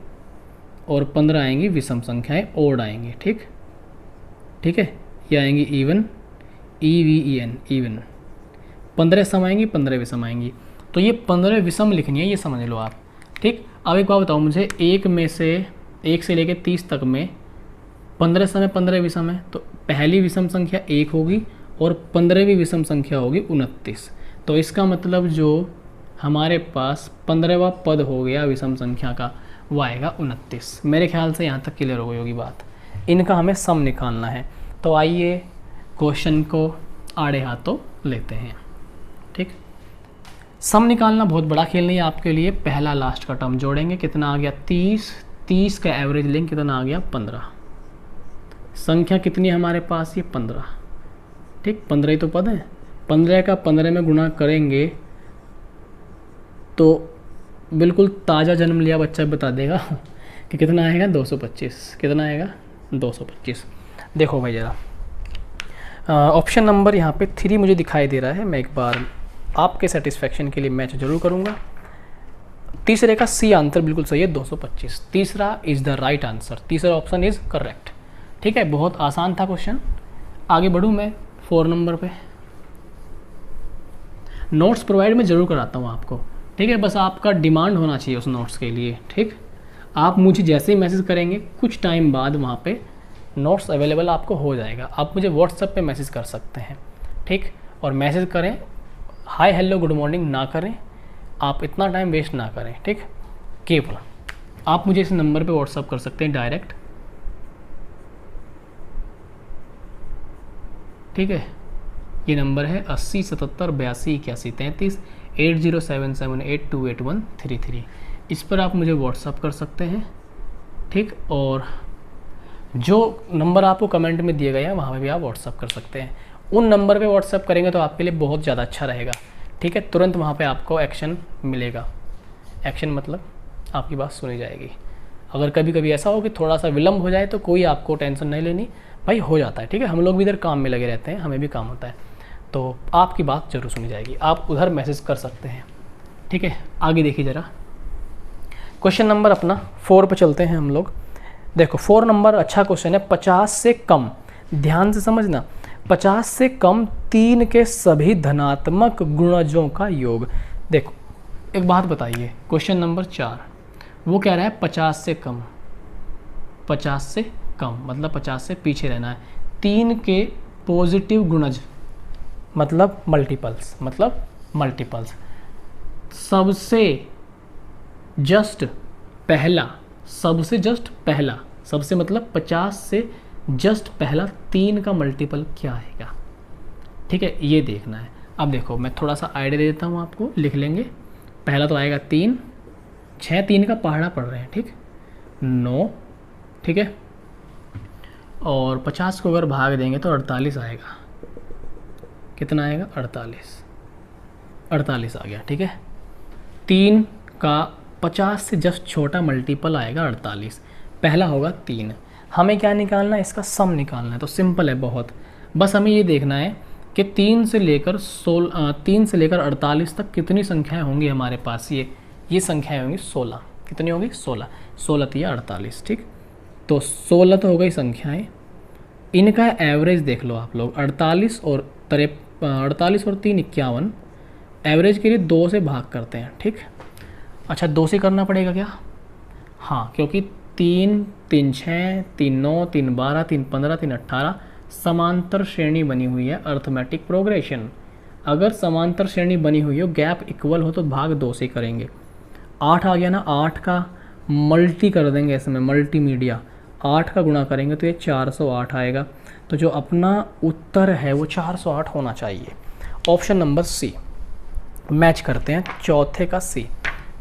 और 15 आएंगी विषम संख्याएं, ओड आएंगी, ठीक, ठीक है, ये आएंगी इवन, EVEN, इवन। 15 सम आएंगी, 15 विषम आएंगी। तो ये 15 विषम लिखनी है, ये समझ लो आप, ठीक। अब एक बात बताओ मुझे, 1 में से 1 से लेकर 30 तक में 15 सम है, 15 विषम है, तो पहली विषम संख्या 1 होगी और 15वीं विषम संख्या होगी 29। तो इसका मतलब जो हमारे पास 15वां पद हो गया विषम संख्या का, वो आएगा 29। मेरे ख्याल से यहाँ तक क्लियर हो गई होगी बात। इनका हमें सम निकालना है, तो आइए क्वेश्चन को आड़े हाथों लेते हैं, ठीक। सम निकालना बहुत बड़ा खेल नहीं है आपके लिए। पहला लास्ट का टर्म जोड़ेंगे, कितना आ गया 30, 30 का एवरेज लेंगे, कितना आ गया 15। संख्या कितनी है हमारे पास, ये 15, ठीक, 15 ही तो पद है। 15 का 15 में गुणा करेंगे तो बिल्कुल ताज़ा जन्म लिया बच्चा बता देगा कि कितना आएगा, 225। कितना आएगा, 225। देखो भाई ज़रा, ऑप्शन नंबर यहाँ पे 3 मुझे दिखाई दे रहा है। मैं एक बार आपके सेटिस्फेक्शन के लिए मैच जरूर करूँगा। तीसरे का सी आंसर बिल्कुल सही है, 225। तीसरा इज़ द राइट आंसर, तीसरा ऑप्शन इज़ करेक्ट, ठीक है। बहुत आसान था क्वेश्चन। आगे बढ़ूँ मैं 4 नंबर पे। नोट्स प्रोवाइड मैं ज़रूर कराता हूँ आपको, ठीक है, बस आपका डिमांड होना चाहिए उस नोट्स के लिए, ठीक। आप मुझे जैसे ही मैसेज करेंगे कुछ टाइम बाद वहाँ पे नोट्स अवेलेबल आपको हो जाएगा। आप मुझे व्हाट्सएप पे मैसेज कर सकते हैं, ठीक। और मैसेज करें, हाय हेलो गुड मॉर्निंग ना करें, आप इतना टाइम वेस्ट ना करें, ठीक। केवल आप मुझे इस नंबर पे व्हाट्सएप कर सकते हैं डायरेक्ट, ठीक है। ये नंबर है 80 77 82 81 33 8077828133। इस पर आप मुझे व्हाट्सअप कर सकते हैं, ठीक। और जो नंबर आपको कमेंट में दिए गए हैं वहाँ पे भी आप व्हाट्सअप कर सकते हैं। उन नंबर पे व्हाट्सअप करेंगे तो आपके लिए बहुत ज़्यादा अच्छा रहेगा, ठीक है। तुरंत वहाँ पे आपको एक्शन मिलेगा। एक्शन मतलब आपकी बात सुनी जाएगी। अगर कभी कभी ऐसा हो कि थोड़ा सा विलम्ब हो जाए तो कोई आपको टेंशन नहीं लेनी, भाई हो जाता है, ठीक है। हम लोग भी इधर काम में लगे रहते हैं, हमें भी काम होता है, तो आपकी बात जरूर सुनी जाएगी। आप उधर मैसेज कर सकते हैं, ठीक है। आगे देखिए ज़रा, क्वेश्चन नंबर अपना 4 पे चलते हैं हम लोग। देखो 4 नंबर अच्छा क्वेश्चन है। 50 से कम, ध्यान से समझना, 50 से कम 3 के सभी धनात्मक गुणजों का योग। देखो एक बात बताइए, क्वेश्चन नंबर 4 वो कह रहा है 50 से कम, 50 से कम मतलब 50 से पीछे रहना है। 3 के पॉजिटिव गुणज मतलब मल्टीपल्स, सबसे जस्ट पहला, सबसे मतलब 50 से जस्ट पहला 3 का मल्टीपल क्या आएगा, ठीक है, ये देखना है। अब देखो मैं थोड़ा सा आइडिया दे देता हूँ आपको, लिख लेंगे। पहला तो आएगा 3, 6 3 का पहाड़ा पड़ रहे हैं, ठीक, 9, ठीक है। और 50 को अगर भाग देंगे तो 48 आएगा। कितना आएगा, 48 आ गया, ठीक है। 3 का 50 से जस्ट छोटा मल्टीपल आएगा 48, पहला होगा 3। हमें क्या निकालना है, इसका सम निकालना है। तो सिंपल है बहुत, बस हमें ये देखना है कि 3 से लेकर 48 तक कितनी संख्याएं होंगी हमारे पास। ये संख्याएं होंगी 16। कितनी होगी, 16 3 48, ठीक। तो 16 तो हो गई संख्याएं, इनका एवरेज देख लो आप लोग, 48 और 3 51, एवरेज के लिए 2 से भाग करते हैं, ठीक। अच्छा 2 से करना पड़ेगा क्या? हाँ, क्योंकि 3 3 6 3 9 3 12 3 15 3 18 समांतर श्रेणी बनी हुई है, अर्थमेटिक प्रोग्रेशन। अगर समांतर श्रेणी बनी हुई हो, गैप इक्वल हो, तो भाग 2 से करेंगे। 8 आ गया ना, 8 का मल्टी कर देंगे इसमें, मल्टीमीडिया 8 का गुणा करेंगे तो ये 408 आएगा। तो जो अपना उत्तर है वो 408 होना चाहिए। ऑप्शन नंबर सी, मैच करते हैं चौथे का सी,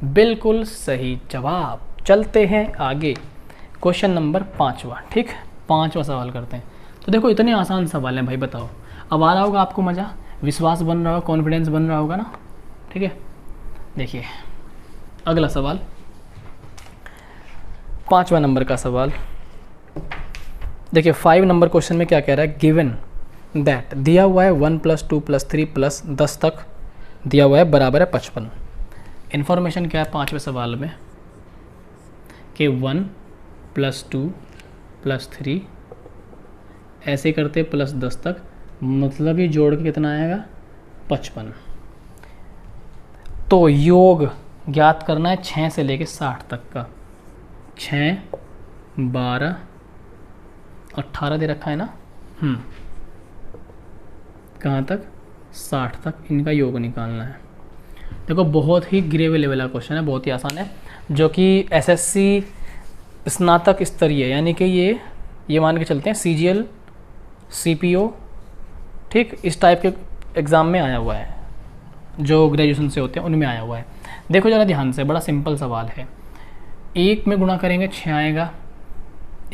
बिल्कुल सही जवाब। चलते हैं आगे, क्वेश्चन नंबर 5वां, ठीक। 5वां सवाल करते हैं। तो देखो इतने आसान सवाल हैं भाई, बताओ। अब आ रहा होगा आपको मज़ा, विश्वास बन रहा होगा, कॉन्फिडेंस बन रहा होगा ना, ठीक है। देखिए अगला सवाल, 5वां नंबर का सवाल। देखिए 5 नंबर क्वेश्चन में क्या कह रहा है, गिवन दैट, दिया हुआ है 1 + 2 + 3 + 10 तक दिया हुआ है, बराबर है 55। इन्फॉर्मेशन क्या है 5वें सवाल में कि 1 + 2 + 3 ऐसे करते +10 तक, मतलब ये जोड़ के कितना आएगा 55। तो योग ज्ञात करना है 6 से लेके 60 तक का। 6 12 18 दे रखा है ना, कहाँ तक 60 तक, इनका योग निकालना है। देखो बहुत ही ग्रेवे लेवल का क्वेश्चन है, बहुत ही आसान है, जो कि एसएससी स्नातक स्तरीय, यानी कि ये मान के चलते हैं CGL CPO, ठीक, इस टाइप के एग्ज़ाम में आया हुआ है, जो ग्रेजुएशन से होते हैं उनमें आया हुआ है। देखो ज़रा ध्यान से, बड़ा सिंपल सवाल है। 1 में गुणा करेंगे 6 आएगा,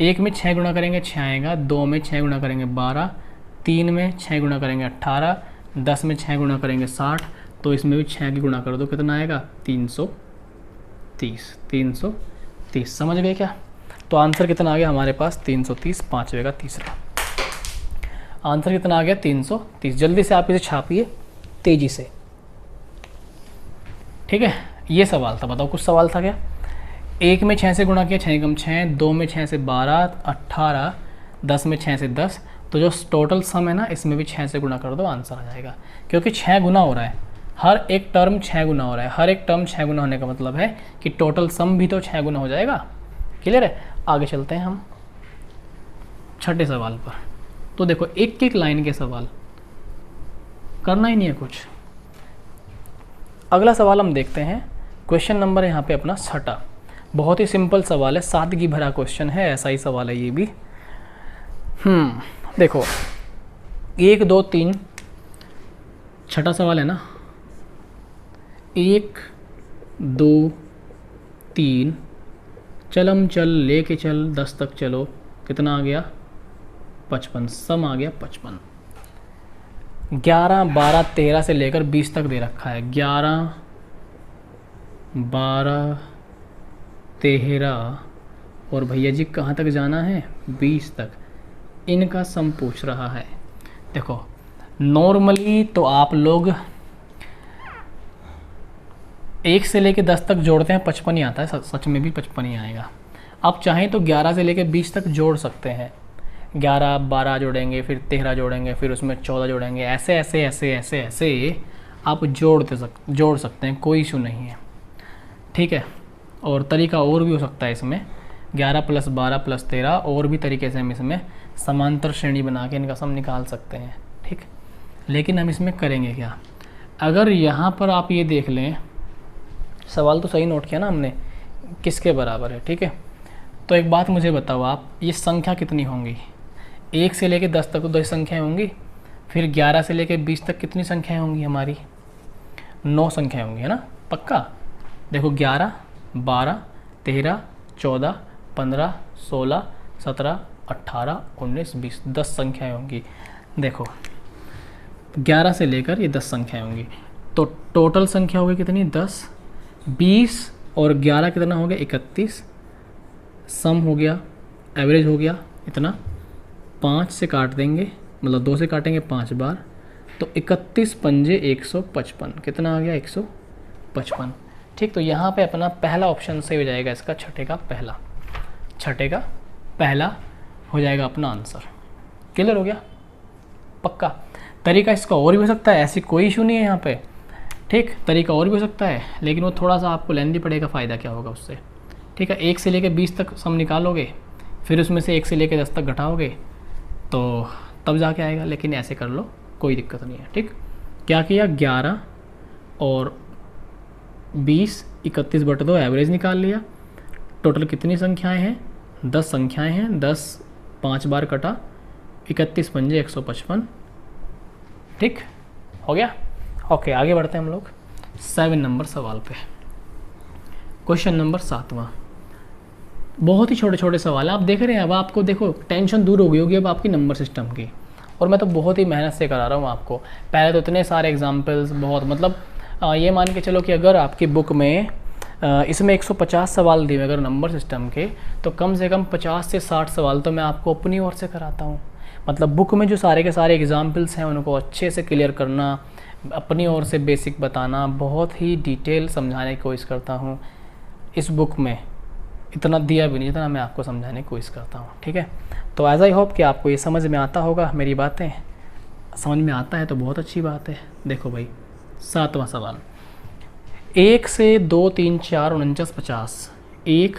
1 में 6 गुणा करेंगे 6 आएगा, 2 में 6 गुणा करेंगे 12, 3 में 6 गुणा करेंगे 18, 10 में 6 गुणा करेंगे 60, तो इसमें भी 6 की गुणा कर दो, कितना आएगा 330। 330 समझ गए क्या? तो आंसर कितना आ गया हमारे पास 330, 5वें का तीसरा आंसर कितना आ गया 330। जल्दी से आप इसे छापिए तेजी से, ठीक है। ये सवाल था, बताओ कुछ सवाल था क्या? 1 में 6 से गुणा किया, 6 कम 6, 2 में 6 से 12, 18, 10 में 6 से 10, तो जो टोटल सम है ना, इसमें भी 6 से गुणा कर दो, आंसर आ जाएगा। क्योंकि 6 गुना हो रहा है, हर एक टर्म 6 गुना हो रहा है, हर एक टर्म 6 गुना होने का मतलब है कि टोटल सम भी तो 6 गुना हो जाएगा। क्लियर है? आगे चलते हैं हम छठे सवाल पर। तो देखो एक एक लाइन के सवाल, करना ही नहीं है कुछ। अगला सवाल हम देखते हैं, क्वेश्चन नंबर यहाँ पे अपना 6, बहुत ही सिंपल सवाल है, सादगी भरा क्वेश्चन है, ऐसा ही सवाल है ये भी। देखो 1 2 3, छठा सवाल है ना, 1 2 3, चलम चल लेके चल 10 तक चलो, कितना आ गया 55, सम आ गया 55। 11 12 13 से लेकर 20 तक दे रखा है, 11 12 13 और भैया जी कहाँ तक जाना है 20 तक, इनका सम पूछ रहा है। देखो नॉर्मली तो आप लोग 1 से लेकर 10 तक जोड़ते हैं 55 ही आता है, सच में भी 55 ही आएगा। आप चाहें तो 11 से लेकर 20 तक जोड़ सकते हैं, 11 12 जोड़ेंगे, फिर 13 जोड़ेंगे, फिर उसमें 14 जोड़ेंगे, ऐसे ऐसे ऐसे ऐसे ऐसे आप जोड़ सकते हैं, कोई इशू नहीं है, ठीक है। और तरीका और भी हो सकता है इसमें, 11 + 12 + 13 और भी तरीके से हम इसमें समांतर श्रेणी बना के इनका सम निकाल सकते हैं, ठीक। लेकिन हम इसमें करेंगे क्या, अगर यहाँ पर आप ये देख लें, सवाल तो सही नोट किया ना हमने, किसके बराबर है, ठीक है। तो एक बात मुझे बताओ आप, ये संख्या कितनी होंगी? 1 से लेकर 10 तक तो 10 संख्याएँ होंगी, फिर 11 से लेकर 20 तक कितनी संख्याएँ होंगी हमारी? 9 संख्याएँ होंगी, है ना, पक्का। देखो 11 12 13 14 15 16 17 18 19 20, 10 संख्याएँ होंगी। देखो 11 से लेकर ये 10 संख्याएँ होंगी, तो टोटल संख्या होगी कितनी 10, 20 और 11 कितना हो गया 31, सम हो गया, एवरेज हो गया इतना, 5 से काट देंगे, मतलब 2 से काटेंगे 5 बार, तो 31 पंजे 155, कितना आ गया 155, ठीक। तो यहाँ पे अपना पहला ऑप्शन सही हो जाएगा इसका, छठे का पहला हो जाएगा अपना आंसर। क्लियर हो गया? पक्का। तरीका इसका और भी हो सकता है, ऐसी कोई इशू नहीं है यहाँ पे, ठीक। तरीका और भी हो सकता है, लेकिन वो थोड़ा सा आपको लेंदी पड़ेगा, फ़ायदा क्या होगा उससे, ठीक है। 1 से लेकर 20 तक सम निकालोगे, फिर उसमें से 1 से लेकर 10 तक घटाओगे तो तब जाके आएगा, लेकिन ऐसे कर लो कोई दिक्कत नहीं है, ठीक। क्या किया, 11 और 20, 31/2 एवरेज निकाल लिया। टोटल कितनी संख्याएं हैं, 10 संख्याएं हैं, 10 5 बार कटा, 31 पंजे 155, ठीक हो गया। ओके, आगे बढ़ते हैं हम लोग 7 नंबर सवाल पे। क्वेश्चन नंबर 7वां, बहुत ही छोटे छोटे सवाल आप देख रहे हैं। अब आपको देखो टेंशन दूर हो गई होगी अब आपकी नंबर सिस्टम की, और मैं तो बहुत ही मेहनत से करा रहा हूँ आपको। पहले तो इतने सारे एग्जाम्पल्स, बहुत मतलब ये मान के चलो कि अगर आपकी बुक में इसमें 150 सवाल दिए अगर नंबर सिस्टम के, तो कम से कम 50 से 60 सवाल तो मैं आपको अपनी ओर से कराता हूँ। मतलब बुक में जो सारे के सारे एग्जाम्पल्स हैं उनको अच्छे से क्लियर करना, अपनी ओर से बेसिक बताना, बहुत ही डिटेल समझाने की कोशिश करता हूँ। इस बुक में इतना दिया भी नहीं जितना मैं आपको समझाने की कोशिश करता हूँ, ठीक है। तो एज आई होप कि आपको ये समझ में आता होगा, मेरी बातें समझ में आता है तो बहुत अच्छी बात है। देखो भाई 7वां सवाल, 1 से 2 3 4 49 50, 1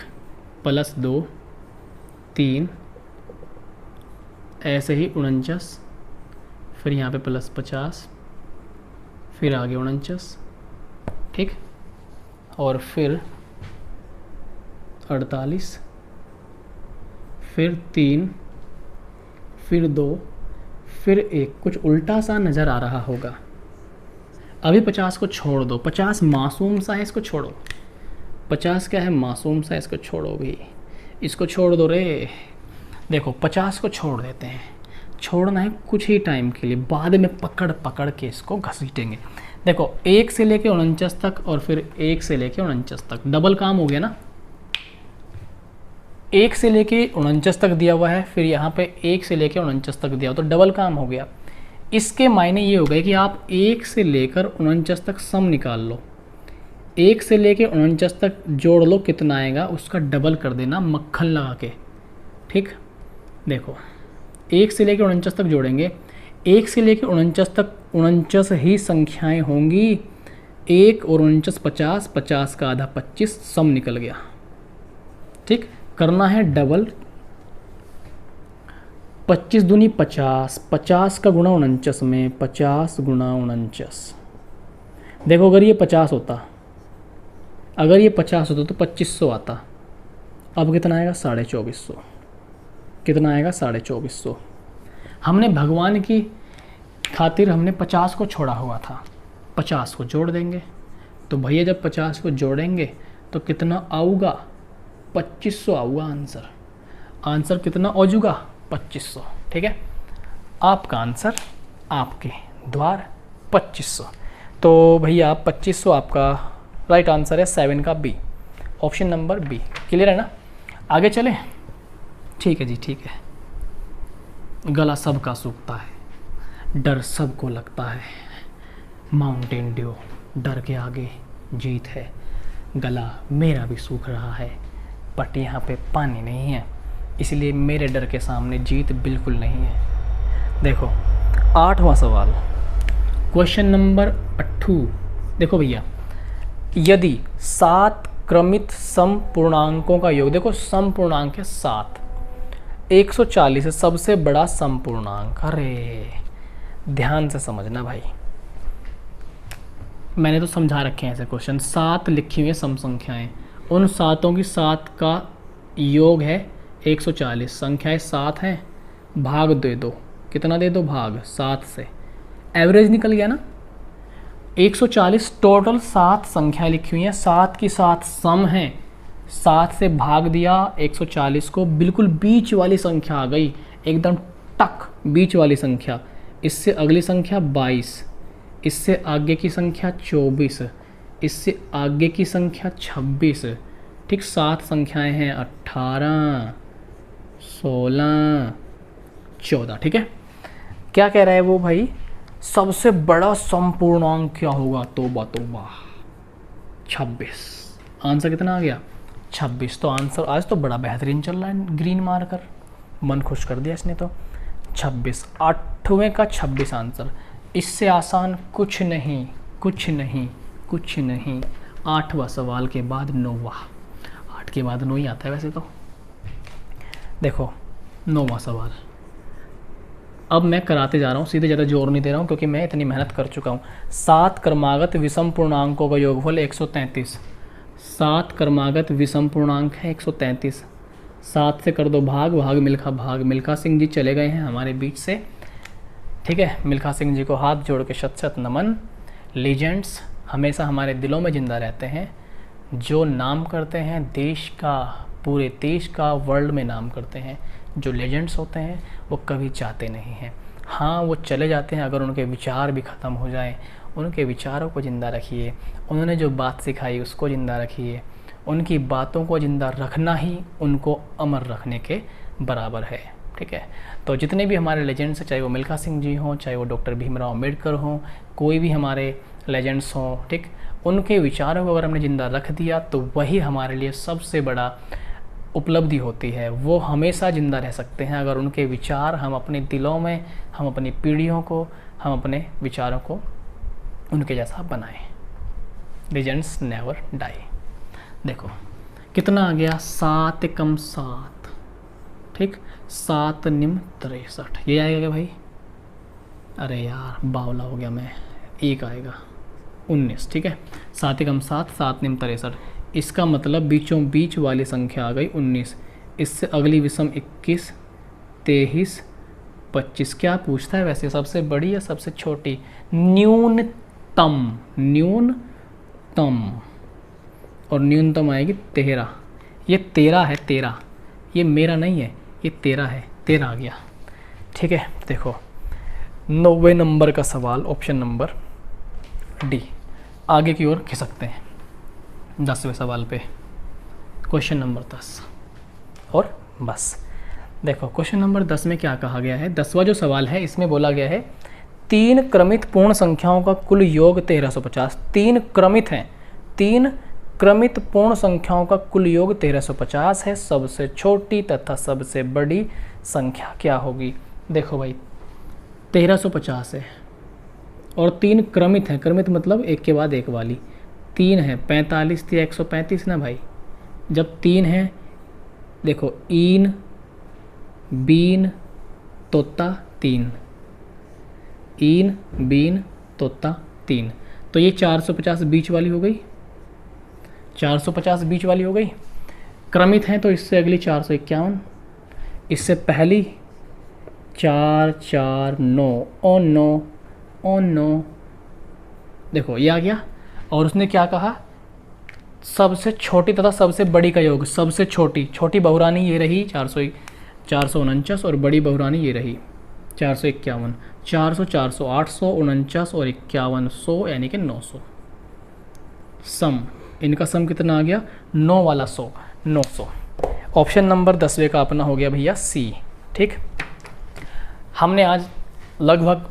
+ 2 3 ऐसे ही 49, फिर यहाँ पे +50, फिर आगे 49, ठीक, और फिर 48, फिर 3, फिर 2, फिर 1। कुछ उल्टा सा नज़र आ रहा होगा। अभी 50 को छोड़ दो, 50 मासूम सा है, इसको छोड़ो। 50 क्या है, मासूम सा है, इसको छोड़ो भी, इसको छोड़ दो रे। देखो 50 को छोड़ देते हैं, छोड़ना है कुछ ही टाइम के लिए, बाद में पकड़ पकड़ के इसको घसीटेंगे। देखो 1 से लेके 49 तक और फिर 1 से लेके 49 तक, डबल काम हो गया ना। 1 से लेके 49 तक दिया हुआ है, फिर यहाँ पे 1 से लेके 49 तक दिया हुआ, तो डबल काम हो गया। इसके मायने ये हो गए कि आप 1 से लेकर 49 तक सम निकाल लो, 1 से लेके 49 तक जोड़ लो, कितना आएगा उसका डबल कर देना मक्खन लगा के, ठीक। देखो 1 से लेके 49 तक जोड़ेंगे, 1 से लेके 49 तक 49 ही संख्याएं होंगी। 1 और 49 50, 50 का आधा 25, सम निकल गया, ठीक। करना है डबल, 25 दूनी 50, 50 का गुणा 49 में, 50 गुणा 49। देखो अगर ये 50 होता, अगर ये 50 होता तो 2500 आता। अब कितना आएगा, 2450। कितना आएगा, 2450। हमने भगवान की खातिर हमने 50 को छोड़ा हुआ था, 50 को जोड़ देंगे। तो भैया जब 50 को जोड़ेंगे तो कितना आऊगा, 2500 आऊगा आंसर। आंसर कितना हो जाऊगा, 2500, ठीक है। आपका आंसर आपके द्वार 2500। तो भैया 2500 आपका राइट आंसर है, 7 का B, option number B. Clear है ना? आगे चलें? ठीक है जी, ठीक है। गला सबका सूखता है, डर सबको लगता है, माउंटेन ड्यू डर के आगे जीत है। गला मेरा भी सूख रहा है, बट यहाँ पे पानी नहीं है, इसलिए मेरे डर के सामने जीत बिल्कुल नहीं है। देखो 8वां सवाल, क्वेश्चन नंबर 8। देखो भैया, यदि 7 क्रमित सम पूर्णांकों का योग, देखो सम पूर्णांक है 7, 140 है सबसे बड़ा सम पूर्णांक। अरे ध्यान से समझना भाई, मैंने तो समझा रखे हैं ऐसे क्वेश्चन। 7 लिखी हुई है सम संख्याएं, उन 7 की 7 का योग है 140, संख्याएं 7 हैं, भाग दे दो, कितना दे दो, भाग 7 से, एवरेज निकल गया ना 140। टोटल 7 संख्याएं लिखी हुई हैं, 7 की 7 सम हैं, 7 से भाग दिया 140 को, बिल्कुल बीच वाली संख्या आ गई, एकदम टक बीच वाली संख्या। इससे अगली संख्या 22, इससे आगे की संख्या 24, इससे आगे की संख्या 26, ठीक। 7 संख्याएं हैं 18, 16, 14, ठीक है। क्या कह रहा है वो भाई, सबसे बड़ा संपूर्णांक क्या होगा, तोबा तोबा 26। आंसर कितना आ गया, 26। तो आंसर आज तो बड़ा बेहतरीन चल रहा है, ग्रीन मार्कर, मन खुश कर दिया इसने तो। 26, 8वें का 26 आंसर। इससे आसान कुछ नहीं, कुछ नहीं, कुछ नहीं। 8वां सवाल के बाद 9वां, 8 के बाद 9 ही आता है वैसे तो। देखो 9वां सवाल, अब मैं कराते जा रहा हूँ सीधे, ज़्यादा जोर नहीं दे रहा हूँ क्योंकि मैं इतनी मेहनत कर चुका हूँ। 7 क्रमागत विषम पूर्णांकों का योगफल 133। 7 क्रमागत विषम पूर्णांक है 133। 7 से कर दो भाग, भाग मिल्खा, भाग मिल्खा सिंह जी चले गए हैं हमारे बीच से, ठीक है। मिल्खा सिंह जी को हाथ जोड़ के शत शत नमन। लीजेंड्स हमेशा हमारे दिलों में ज़िंदा रहते हैं, जो नाम करते हैं देश का, पूरे देश का, वर्ल्ड में नाम करते हैं। जो लेजेंड्स होते हैं वो कभी जाते नहीं हैं। हाँ, वो चले जाते हैं अगर उनके विचार भी ख़त्म हो जाएं। उनके विचारों को ज़िंदा रखिए, उन्होंने जो बात सिखाई उसको ज़िंदा रखिए। उनकी बातों को ज़िंदा रखना ही उनको अमर रखने के बराबर है, ठीक है। तो जितने भी हमारे लेजेंड्स हैं, चाहे वो मिल्खा सिंह जी हों, चाहे वो डॉक्टर भीमराव अम्बेडकर हों, कोई भी हमारे लेजेंड्स हों, ठीक, उनके विचारों को अगर हमने ज़िंदा रख दिया तो वही हमारे लिए सबसे बड़ा उपलब्धि होती है। वो हमेशा ज़िंदा रह सकते हैं अगर उनके विचार हम अपने दिलों में, हम अपनी पीढ़ियों को, हम अपने विचारों को उनके जैसा बनाएं। Legends never die. देखो कितना आ गया, 7 कम 7, ठीक, 7 निम 63, ये आएगा क्या भाई? अरे यार बावला हो गया मैं, एक आएगा 19, ठीक है। 7 कम 7, 7 निम 63। इसका मतलब बीचों बीच वाली संख्या आ गई 19। इससे अगली विषम 21, 23, 25। क्या पूछता है वैसे, सबसे बड़ी या सबसे छोटी? न्यूनतम, न्यूनतम, और न्यूनतम आएगी 13। ये 13 है, 13, ये मेरा नहीं है, ये 13 है, 13 आ गया, ठीक है। देखो 90 नंबर का सवाल, ऑप्शन नंबर डी। आगे की ओर खिसकते हैं 10वें सवाल पे, क्वेश्चन नंबर 10 और बस। देखो क्वेश्चन नंबर 10 में क्या कहा गया है, 10वां जो सवाल है इसमें बोला गया है 3 क्रमित पूर्ण संख्याओं का कुल योग 1350। 3 क्रमित हैं, 3 क्रमित पूर्ण संख्याओं का कुल योग 1350 है। सबसे छोटी तथा सबसे बड़ी संख्या क्या होगी? देखो भाई 1350 है और 3 क्रमित हैं, क्रमित मतलब एक के बाद एक वाली। 3 है, 45 थी 135 ना भाई। जब 3 है, देखो ईन बीन तोता 3, ईन बीन तोता 3, तो ये 450 बीच वाली हो गई, 450 बीच वाली हो गई। क्रमित हैं तो इससे अगली 451, इससे पहली 4 4 9 और 9 और 9, देखो ये आ गया। और उसने क्या कहा, सबसे छोटी तथा सबसे बड़ी का योग। सबसे छोटी, छोटी बहुरानी ये रही 449 और बड़ी बहुरानी ये रही 451। 400 400 800 49 और 5100 यानी कि 900। सम, इनका सम कितना आ गया? 9 वाला 100, 900। ऑप्शन नंबर 10वें का अपना हो गया भैया सी, ठीक। हमने आज लगभग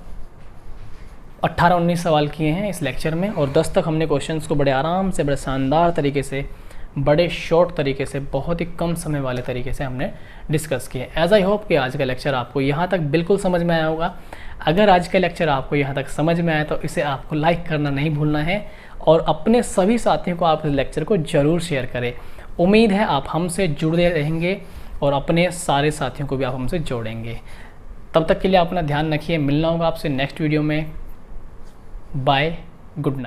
18-19 सवाल किए हैं इस लेक्चर में और 10 तक हमने क्वेश्चंस को बड़े आराम से, बड़े शानदार तरीके से, बड़े शॉर्ट तरीके से, बहुत ही कम समय वाले तरीके से हमने डिस्कस किए। एज आई होप कि आज का लेक्चर आपको यहाँ तक बिल्कुल समझ में आया होगा। अगर आज का लेक्चर आपको यहाँ तक समझ में आया तो इसे आपको लाइक करना नहीं भूलना है और अपने सभी साथियों को आप इस लेक्चर को ज़रूर शेयर करें। उम्मीद है आप हमसे जुड़े रहेंगे और अपने सारे साथियों को भी आप हमसे जोड़ेंगे। तब तक के लिए अपना ध्यान रखिए, मिलना होगा आपसे नेक्स्ट वीडियो में। Bye, good night.